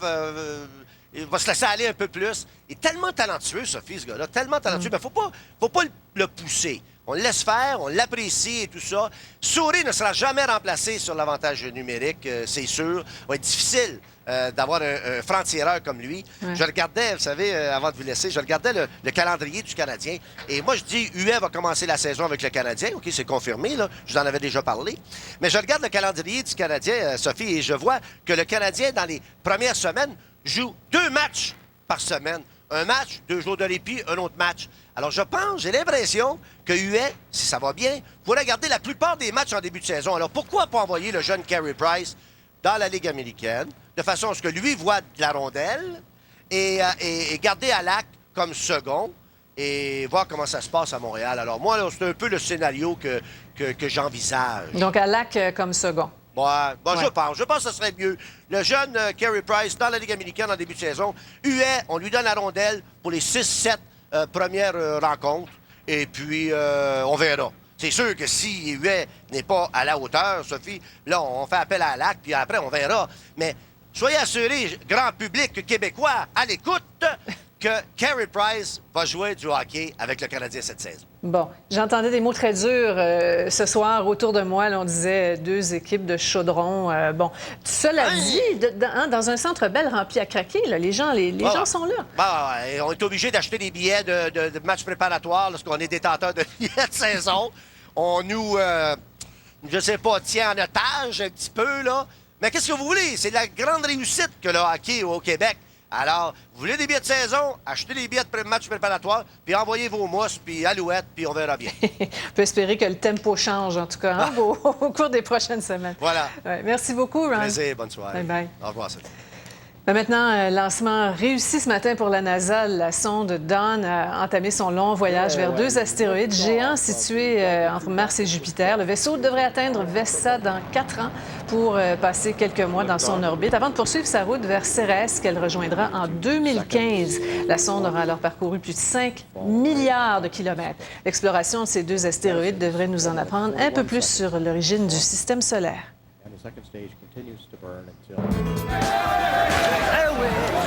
il va se laisser aller un peu plus. Il est tellement talentueux, Sophie, ce gars-là. Tellement talentueux. Mais faut pas le pousser. On le laisse faire, on l'apprécie et tout ça. Souris ne sera jamais remplacé sur l'avantage numérique, c'est sûr. Ça va être difficile d'avoir un franc-tireur comme lui. Ouais. Je regardais, vous savez, avant de vous laisser, je regardais le calendrier du Canadien. Et moi, je dis, Huet va commencer la saison avec le Canadien. OK, c'est confirmé, là. Je vous en avais déjà parlé. Mais je regarde le calendrier du Canadien, Sophie, et je vois que le Canadien, dans les premières semaines, joue 2 matchs par semaine. Un match, 2 jours de répit, un autre match. Alors, j'ai l'impression que Huet, si ça va bien, pourrait garder la plupart des matchs en début de saison. Alors, pourquoi pas envoyer le jeune Carey Price dans la Ligue américaine, de façon à ce que lui voit de la rondelle et garder Alak comme second et voir comment ça se passe à Montréal. Alors, moi, là, c'est un peu le scénario que j'envisage. Donc, Alak comme second. Ouais, bon, Ouais. je pense que ce serait mieux. Le jeune Carey Price dans la Ligue américaine en début de saison. Huet, on lui donne la rondelle pour les 6-7 premières rencontres. Et puis, on verra. C'est sûr que si Huet n'est pas à la hauteur, Sophie, là, on fait appel à Alak, puis après, on verra. Mais soyez assurés, grand public québécois, à l'écoute, que Carey Price va jouer du hockey avec le Canadien cette saison. Bon, j'entendais des mots très durs ce soir autour de moi. Là, on disait 2 équipes de chaudron. Bon, cela dit, dans un centre Bell rempli à craquer, là, les gens sont là. Ouais, on est obligé d'acheter des billets de matchs préparatoires lorsqu'on est détenteur de billets de saison. On nous, je sais pas, tient en otage un petit peu, là. Mais qu'est-ce que vous voulez? C'est la grande réussite que le hockey au Québec. Alors, vous voulez des billets de saison? Achetez des billets de matchs préparatoires, puis envoyez vos mousses, puis alouettes, puis on verra bien. On peut espérer que le tempo change, en tout cas, hein, au cours des prochaines semaines. Voilà. Ouais, merci beaucoup, Ron. Plaisir, bonne soirée. Bye-bye. Au revoir, Sophie. Maintenant, lancement réussi ce matin pour la NASA. La sonde Dawn a entamé son long voyage vers 2 astéroïdes géants situés entre Mars et Jupiter. Le vaisseau devrait atteindre Vesta dans 4 ans pour passer quelques mois dans son orbite avant de poursuivre sa route vers Cérès qu'elle rejoindra en 2015. La sonde aura alors parcouru plus de 5 milliards de kilomètres. L'exploration de ces 2 astéroïdes devrait nous en apprendre un peu plus sur l'origine du système solaire.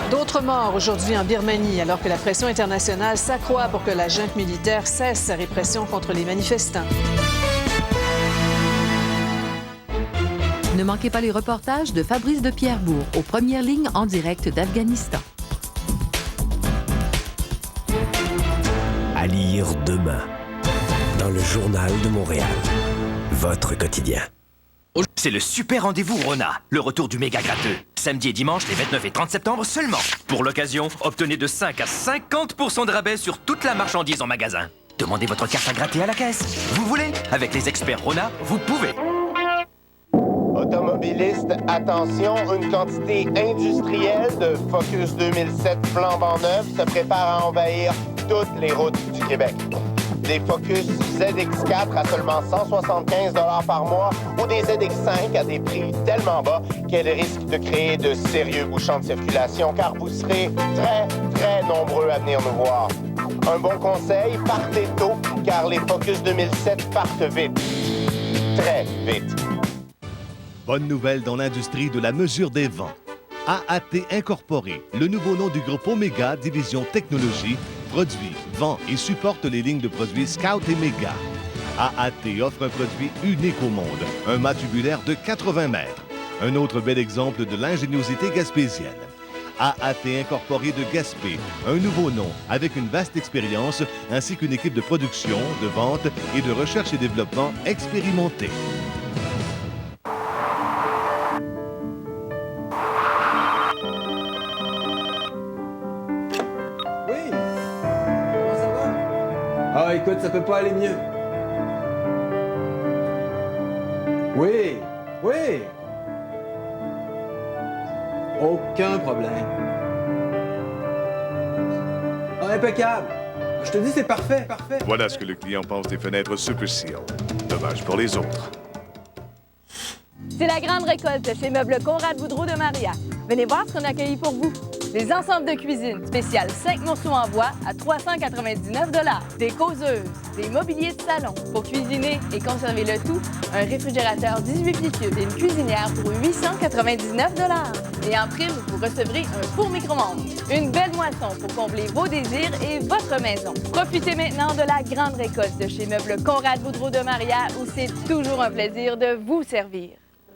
D'autres morts aujourd'hui en Birmanie, alors que la pression internationale s'accroît pour que la junte militaire cesse sa répression contre les manifestants. Ne manquez pas les reportages de Fabrice de Pierrebourg aux premières lignes en direct d'Afghanistan. À lire demain, dans le Journal de Montréal. Votre quotidien. C'est le super rendez-vous Rona, le retour du méga gratteux. Samedi et dimanche, les 29 et 30 septembre seulement. Pour l'occasion, obtenez de 5 à 50% de rabais sur toute la marchandise en magasin. Demandez votre carte à gratter à la caisse. Vous voulez? Avec les experts Rona, vous pouvez. Automobilistes, attention, une quantité industrielle de Focus 2007 flambant neuf se prépare à envahir toutes les routes du Québec. Des Focus ZX4 à seulement 175 $ par mois ou des ZX5 à des prix tellement bas qu'elles risquent de créer de sérieux bouchons de circulation car vous serez très, très nombreux à venir nous voir. Un bon conseil, partez tôt car les Focus 2007 partent vite. Très vite. Bonne nouvelle dans l'industrie de la mesure des vents. AAT Incorporé, le nouveau nom du groupe Omega Division Technologie, produit, vend et supporte les lignes de produits Scout et Mega. AAT offre un produit unique au monde, un mât tubulaire de 80 mètres. Un autre bel exemple de l'ingéniosité gaspésienne. AAT Incorporé de Gaspé, un nouveau nom avec une vaste expérience ainsi qu'une équipe de production, de vente et de recherche et développement expérimentée. Ah, écoute, ça peut pas aller mieux. Oui, oui. Aucun problème. Ah, impeccable. Je te dis, c'est parfait, parfait. Voilà ce que le client pense des fenêtres Super Seal. Dommage pour les autres. C'est la grande récolte chez Meubles Conrad Boudreau de Maria. Venez voir ce qu'on a accueilli pour vous. Des ensembles de cuisine spéciales 5 morceaux en bois à 399 $. Des causeuses, des mobiliers de salon pour cuisiner et conserver le tout. Un réfrigérateur 18 pieds cubes et une cuisinière pour 899 $. Et en prime, vous recevrez un four micro-ondes. Une belle moisson pour combler vos désirs et votre maison. Profitez maintenant de la grande récolte de chez Meubles Conrad Boudreau de Maria où c'est toujours un plaisir de vous servir.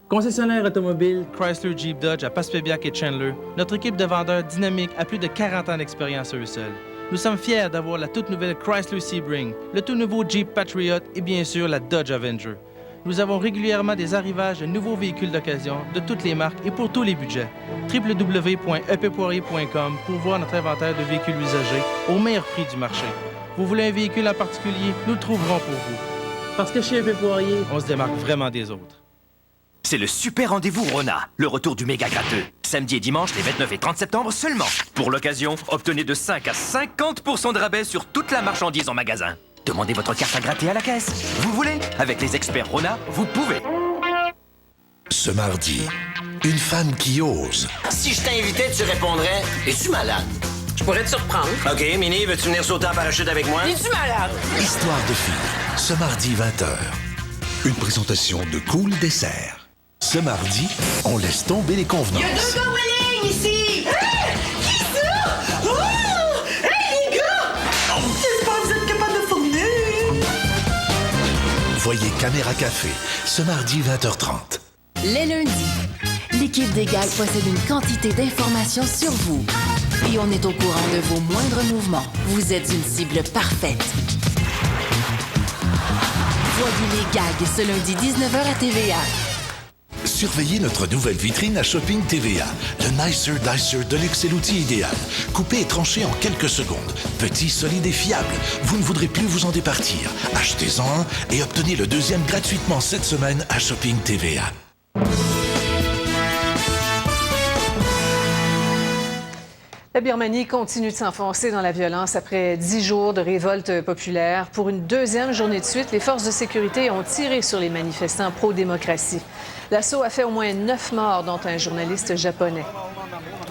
Concessionnaire automobile Chrysler Jeep Dodge à Passepébiac et Chandler, notre équipe de vendeurs dynamique a plus de 40 ans d'expérience à eux seuls. Nous sommes fiers d'avoir la toute nouvelle Chrysler Sebring, le tout nouveau Jeep Patriot et bien sûr la Dodge Avenger. Nous avons régulièrement des arrivages de nouveaux véhicules d'occasion de toutes les marques et pour tous les budgets. www.eppoirier.com pour voir notre inventaire de véhicules usagés au meilleur prix du marché. Vous voulez un véhicule en particulier? Nous le trouverons pour vous. Parce que chez EP Poirier, on se démarque vraiment des autres. C'est le super rendez-vous Rona, le retour du méga gratteux. Samedi et dimanche, les 29 et 30 septembre seulement. Pour l'occasion, obtenez de 5 à 50% de rabais sur toute la marchandise en magasin. Demandez votre carte à gratter à la caisse. Vous voulez? Avec les experts Rona, vous pouvez. Ce mardi, une femme qui ose. Si je t'invitais, tu répondrais « Es-tu malade? » Je pourrais te surprendre. OK, Minnie, veux-tu venir sauter en parachute avec moi? Es-tu malade? Histoire de fille, ce mardi 20h. Une présentation de Cool Dessert. Ce mardi, on laisse tomber les convenances. Il y a 2 gars willing ici! Hey! Qui ça? Oh! Hey, les gars! J'espère que vous êtes capables de fournir. Voyez Caméra Café, ce mardi 20h30. Les lundis, l'équipe des gags possède une quantité d'informations sur vous. Et on est au courant de vos moindres mouvements. Vous êtes une cible parfaite. Voyez les gags ce lundi 19h à TVA. Surveillez notre nouvelle vitrine à Shopping TVA. Le Nicer Dicer Deluxe est l'outil idéal. Coupé et tranché en quelques secondes. Petit, solide et fiable. Vous ne voudrez plus vous en départir. Achetez-en un et obtenez le deuxième gratuitement cette semaine à Shopping TVA. La Birmanie continue de s'enfoncer dans la violence après 10 jours de révolte populaire. Pour une deuxième journée de suite, les forces de sécurité ont tiré sur les manifestants pro-démocratie. L'assaut a fait au moins 9 morts, dont un journaliste japonais.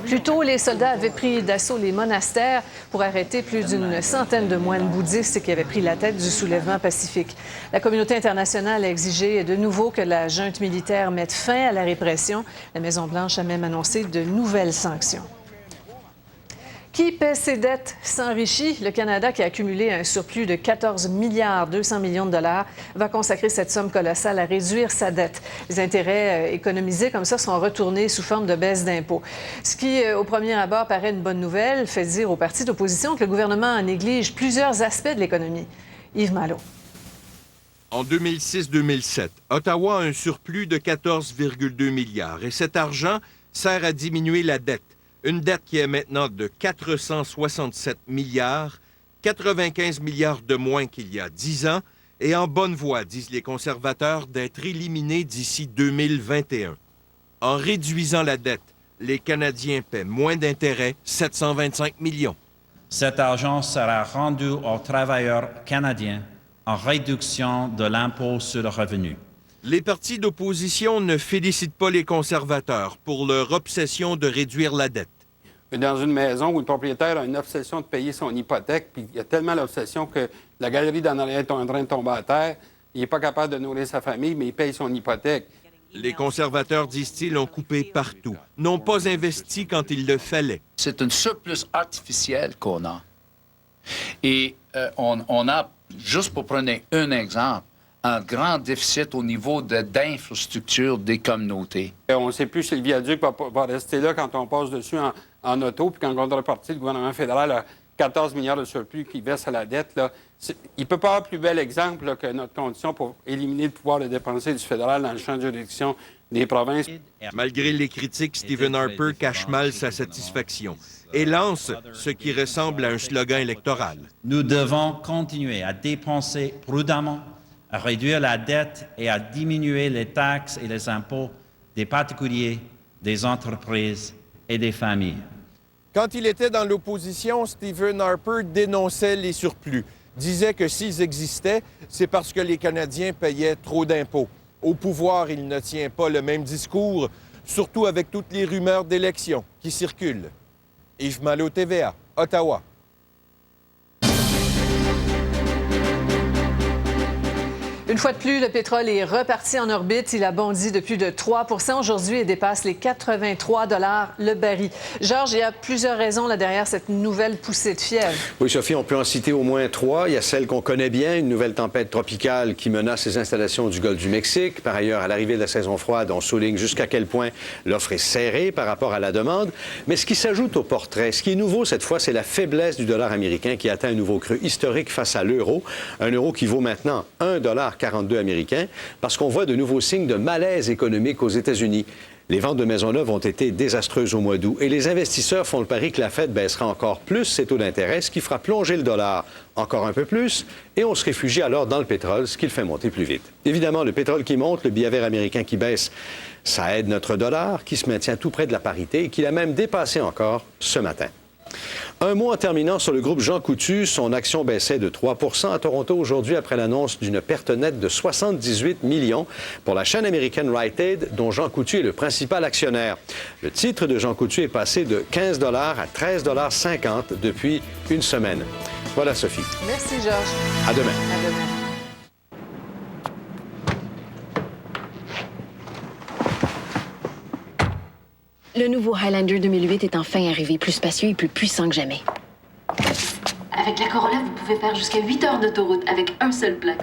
Plus tôt, les soldats avaient pris d'assaut les monastères pour arrêter plus d'une centaine de moines bouddhistes qui avaient pris la tête du soulèvement pacifique. La communauté internationale a exigé de nouveau que la junte militaire mette fin à la répression. La Maison-Blanche a même annoncé de nouvelles sanctions. Qui paie ses dettes s'enrichit. Le Canada, qui a accumulé un surplus de 14,2 milliards de dollars, va consacrer cette somme colossale à réduire sa dette. Les intérêts économisés comme ça sont retournés sous forme de baisse d'impôts. Ce qui, au premier abord, paraît une bonne nouvelle, fait dire aux partis d'opposition que le gouvernement néglige plusieurs aspects de l'économie. Yves Malo. En 2006-2007, Ottawa a un surplus de 14,2 milliards et cet argent sert à diminuer la dette. Une dette qui est maintenant de 467 milliards, 95 milliards de moins qu'il y a 10 ans, et en bonne voie, disent les conservateurs, d'être éliminée d'ici 2021. En réduisant la dette, les Canadiens paient moins d'intérêts, 725 millions. Cet argent sera rendu aux travailleurs canadiens en réduction de l'impôt sur le revenu. Les partis d'opposition ne félicitent pas les conservateurs pour leur obsession de réduire la dette. Dans une maison où le propriétaire a une obsession de payer son hypothèque, puis il y a tellement l'obsession que la galerie d'en arrière est en train de tomber à terre, il n'est pas capable de nourrir sa famille, mais il paye son hypothèque. Les conservateurs, disent-ils, ont coupé partout, n'ont pas investi quand il le fallait. C'est un surplus artificiel qu'on a. Et on a, juste pour prendre un exemple, un grand déficit au niveau d'infrastructure des communautés. On ne sait plus si le viaduc va rester là quand on passe dessus en auto, puis quand on repartit, le gouvernement fédéral a 14 milliards de surplus qui versent à la dette. Là. Il ne peut pas avoir plus bel exemple là, que notre condition pour éliminer le pouvoir de dépenser du fédéral dans le champ de juridiction des provinces. Malgré les critiques, Stephen Harper cache mal sa satisfaction et lance ce qui ressemble à un slogan électoral. Nous devons continuer à dépenser prudemment, à réduire la dette et à diminuer les taxes et les impôts des particuliers, des entreprises et des familles. Quand il était dans l'opposition, Stephen Harper dénonçait les surplus. Disait que s'ils existaient, c'est parce que les Canadiens payaient trop d'impôts. Au pouvoir, il ne tient pas le même discours, surtout avec toutes les rumeurs d'élections qui circulent. Yves Malo, TVA, Ottawa. Une fois de plus, le pétrole est reparti en orbite. Il a bondi de plus de 3 % aujourd'hui et dépasse les 83 $ le baril. Georges, il y a plusieurs raisons là derrière cette nouvelle poussée de fièvre. Oui, Sophie, on peut en citer au moins 3. Il y a celle qu'on connaît bien, une nouvelle tempête tropicale qui menace les installations du golfe du Mexique. Par ailleurs, à l'arrivée de la saison froide, on souligne jusqu'à quel point l'offre est serrée par rapport à la demande. Mais ce qui s'ajoute au portrait, ce qui est nouveau cette fois, c'est la faiblesse du dollar américain qui atteint un nouveau creux historique face à l'euro. Un euro qui vaut maintenant 1,42 $ américain, parce qu'on voit de nouveaux signes de malaise économique aux États-Unis. Les ventes de maisons neuves ont été désastreuses au mois d'août et les investisseurs font le pari que la Fed baissera encore plus ses taux d'intérêt, ce qui fera plonger le dollar encore un peu plus et on se réfugie alors dans le pétrole, ce qui le fait monter plus vite. Évidemment, le pétrole qui monte, le billet vert américain qui baisse, ça aide notre dollar qui se maintient tout près de la parité et qui l'a même dépassé encore ce matin. Un mot en terminant sur le groupe Jean Coutu. Son action baissait de 3 % à Toronto aujourd'hui après l'annonce d'une perte nette de 78 millions pour la chaîne américaine Rite Aid, dont Jean Coutu est le principal actionnaire. Le titre de Jean Coutu est passé de 15 $ à 13,50 $ depuis une semaine. Voilà, Sophie. Merci, Georges. À demain. À demain. Le nouveau Highlander 2008 est enfin arrivé, plus spacieux et plus puissant que jamais. Avec la Corolla, vous pouvez faire jusqu'à 8 heures d'autoroute avec un seul plein.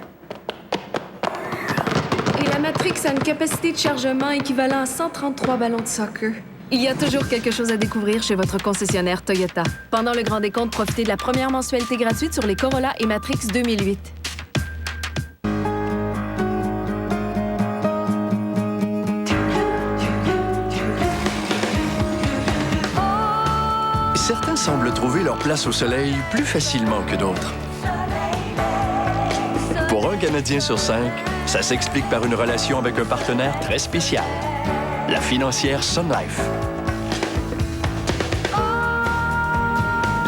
Et la Matrix a une capacité de chargement équivalent à 133 ballons de soccer. Il y a toujours quelque chose à découvrir chez votre concessionnaire Toyota. Pendant le grand décompte, profitez de la première mensualité gratuite sur les Corolla et Matrix 2008. Certains semblent trouver leur place au soleil plus facilement que d'autres. Pour un Canadien sur 5, ça s'explique par une relation avec un partenaire très spécial, la financière Sun Life.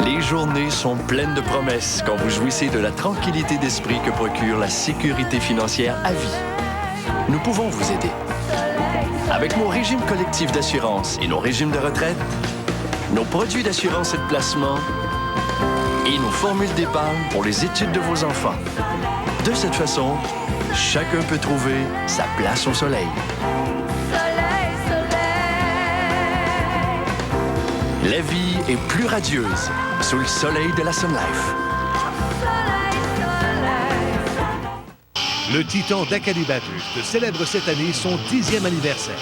Les journées sont pleines de promesses quand vous jouissez de la tranquillité d'esprit que procure la sécurité financière à vie. Nous pouvons vous aider. Avec nos régimes collectifs d'assurance et nos régimes de retraite, nos produits d'assurance et de placement et nos formules d'épargne pour les études de vos enfants. De cette façon, chacun peut trouver sa place au soleil. Soleil, soleil. La vie est plus radieuse sous le soleil de la Sun Life. Le Titan d'Acadie Bathurst célèbre cette année son 10e anniversaire.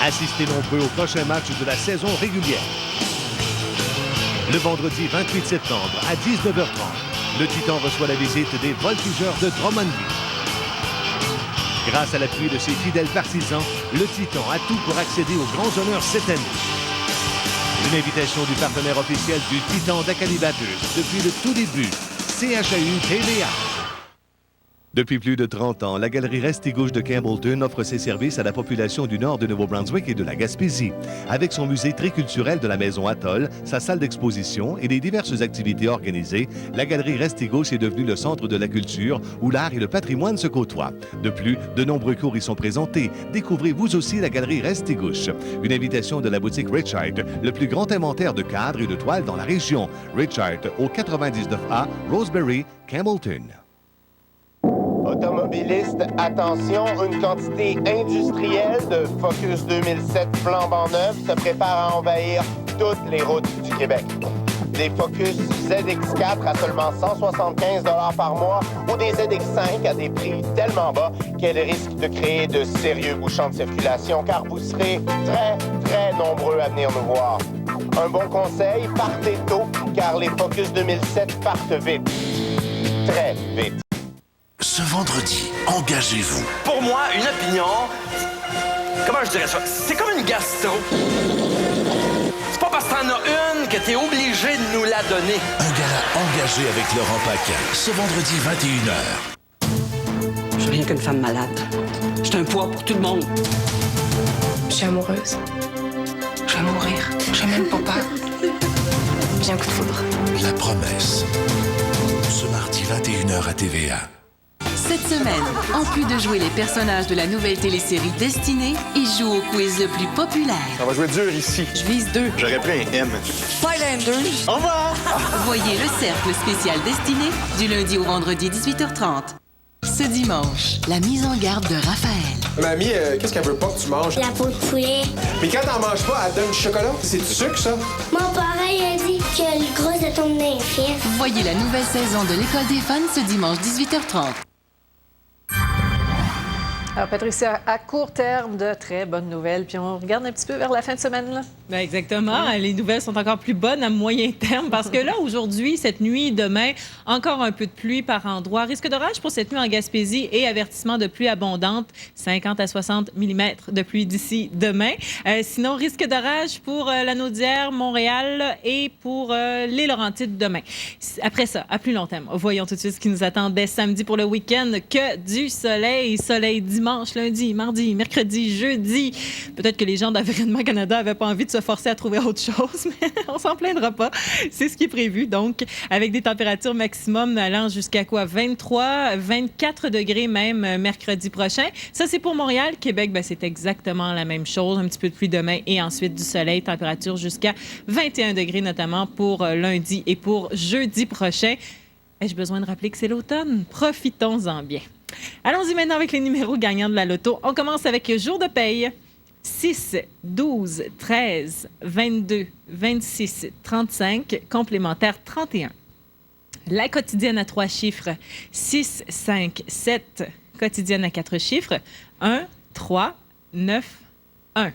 Assistez nombreux au prochain match de la saison régulière. Le vendredi 28 septembre à 19h30, le Titan reçoit la visite des Voltigeurs de Drummondville. Grâce à l'appui de ses fidèles partisans, le Titan a tout pour accéder aux grands honneurs cette année. Une invitation du partenaire officiel du Titan d'Acadie Bathurst depuis le tout début, CHAU TVA. Depuis plus de 30 ans, la Galerie Restigouche de Campbellton offre ses services à la population du nord de Nouveau-Brunswick et de la Gaspésie. Avec son musée très culturel de la Maison Atoll, sa salle d'exposition et les diverses activités organisées, la Galerie Restigouche est devenue le centre de la culture où l'art et le patrimoine se côtoient. De plus, de nombreux cours y sont présentés. Découvrez vous aussi la Galerie Restigouche. Une invitation de la boutique Richard, le plus grand inventaire de cadres et de toiles dans la région. Richard, au 99A, Roseberry, Campbellton. Automobilistes, attention, une quantité industrielle de Focus 2007 flambant neuf se prépare à envahir toutes les routes du Québec. Des Focus ZX4 à seulement 175 $ par mois ou des ZX5 à des prix tellement bas qu'elles risquent de créer de sérieux bouchons de circulation car vous serez très, très nombreux à venir nous voir. Un bon conseil, partez tôt car les Focus 2007 partent vite. Très vite. Ce vendredi, engagez-vous. Pour moi, une opinion, comment je dirais ça? C'est comme une gastro. C'est pas parce que t'en as une que t'es obligé de nous la donner. Un gala engagé avec Laurent Paquin, ce vendredi 21h. Je suis rien qu'une femme malade. Je suis un poids pour tout le monde. Je suis amoureuse. Je vais mourir. J'ai même pas peur. J'ai un coup de foudre. La promesse. Ce mardi 21h à TVA. Cette semaine, en plus de jouer les personnages de la nouvelle télésérie Destinée, il joue au quiz le plus populaire. On va jouer dur ici. Je vise 2. J'aurais pris un M. Highlanders. Au revoir. Voyez le cercle spécial Destinée du lundi au vendredi 18h30. Ce dimanche, la mise en garde de Raphaël. Mamie, qu'est-ce qu'elle veut pas que tu manges? La peau de poulet. Mais quand t'en manges pas, elle donne du chocolat. C'est du sucre, ça? Mon parent a dit que le gros de ton infirme. Voyez la nouvelle saison de l'École des fans ce dimanche 18h30. Alors, Patricia, à court terme, de très bonnes nouvelles. Puis on regarde un petit peu vers la fin de semaine, là. Bien, exactement. Les nouvelles sont encore plus bonnes à moyen terme parce que là, aujourd'hui, cette nuit, demain, encore un peu de pluie par endroit. Risque d'orage pour cette nuit en Gaspésie et avertissement de pluie abondante, 50 à 60 mm de pluie d'ici demain. Sinon, risque d'orage pour la Naudière, Montréal et pour les Laurentides demain. Après ça, à plus long terme, voyons tout de suite ce qui nous attend dès samedi pour le week-end. Que du soleil. Soleil dimanche, lundi, mardi, mercredi, jeudi. Peut-être que les gens d'Environnement Canada n'avaient pas envie de se forcer à trouver autre chose, mais on s'en plaindra pas. C'est ce qui est prévu, donc, avec des températures maximum allant jusqu'à quoi? 23, 24 degrés même mercredi prochain. Ça, c'est pour Montréal. Québec, ben, c'est exactement la même chose. Un petit peu de pluie demain et ensuite du soleil. Température jusqu'à 21 degrés, notamment pour lundi et pour jeudi prochain. Ai-je besoin de rappeler que c'est l'automne? Profitons-en bien. Allons-y maintenant avec les numéros gagnants de la loto. On commence avec jour de paye. 6, 12, 13, 22, 26, 35, complémentaire 31. La quotidienne à 3 chiffres. 6, 5, 7. Quotidienne à 4 chiffres. 1, 3, 9, 1.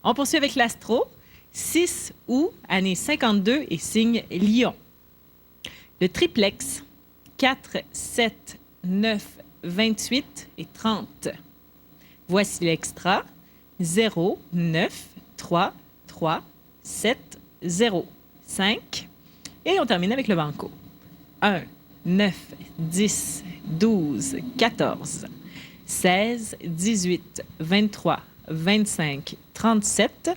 On poursuit avec l'astro. 6 août, année 52 et signe Lion. Le triplex. 4, 7, 9, 28 et 30. Voici l'extra. 0, 9, 3, 3, 7, 0, 5. Et on termine avec le banco. 1, 9, 10, 12, 14, 16, 18, 23, 25, 37,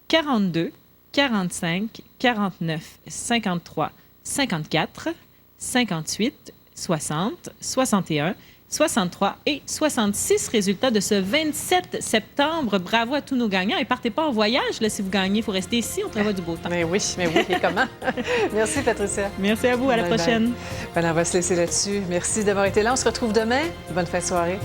42, 45, 49, 53, 54, 58, 60, 61, 63 et 66 résultats de ce 27 septembre. Bravo à tous nos gagnants. Et partez pas en voyage, là, si vous gagnez. Il faut rester ici, on prévoit du beau temps. Mais oui, et comment? Merci, Patricia. Merci à vous. À la prochaine. Bye. On va se laisser là-dessus. Merci d'avoir été là. On se retrouve demain. Bonne fin de soirée.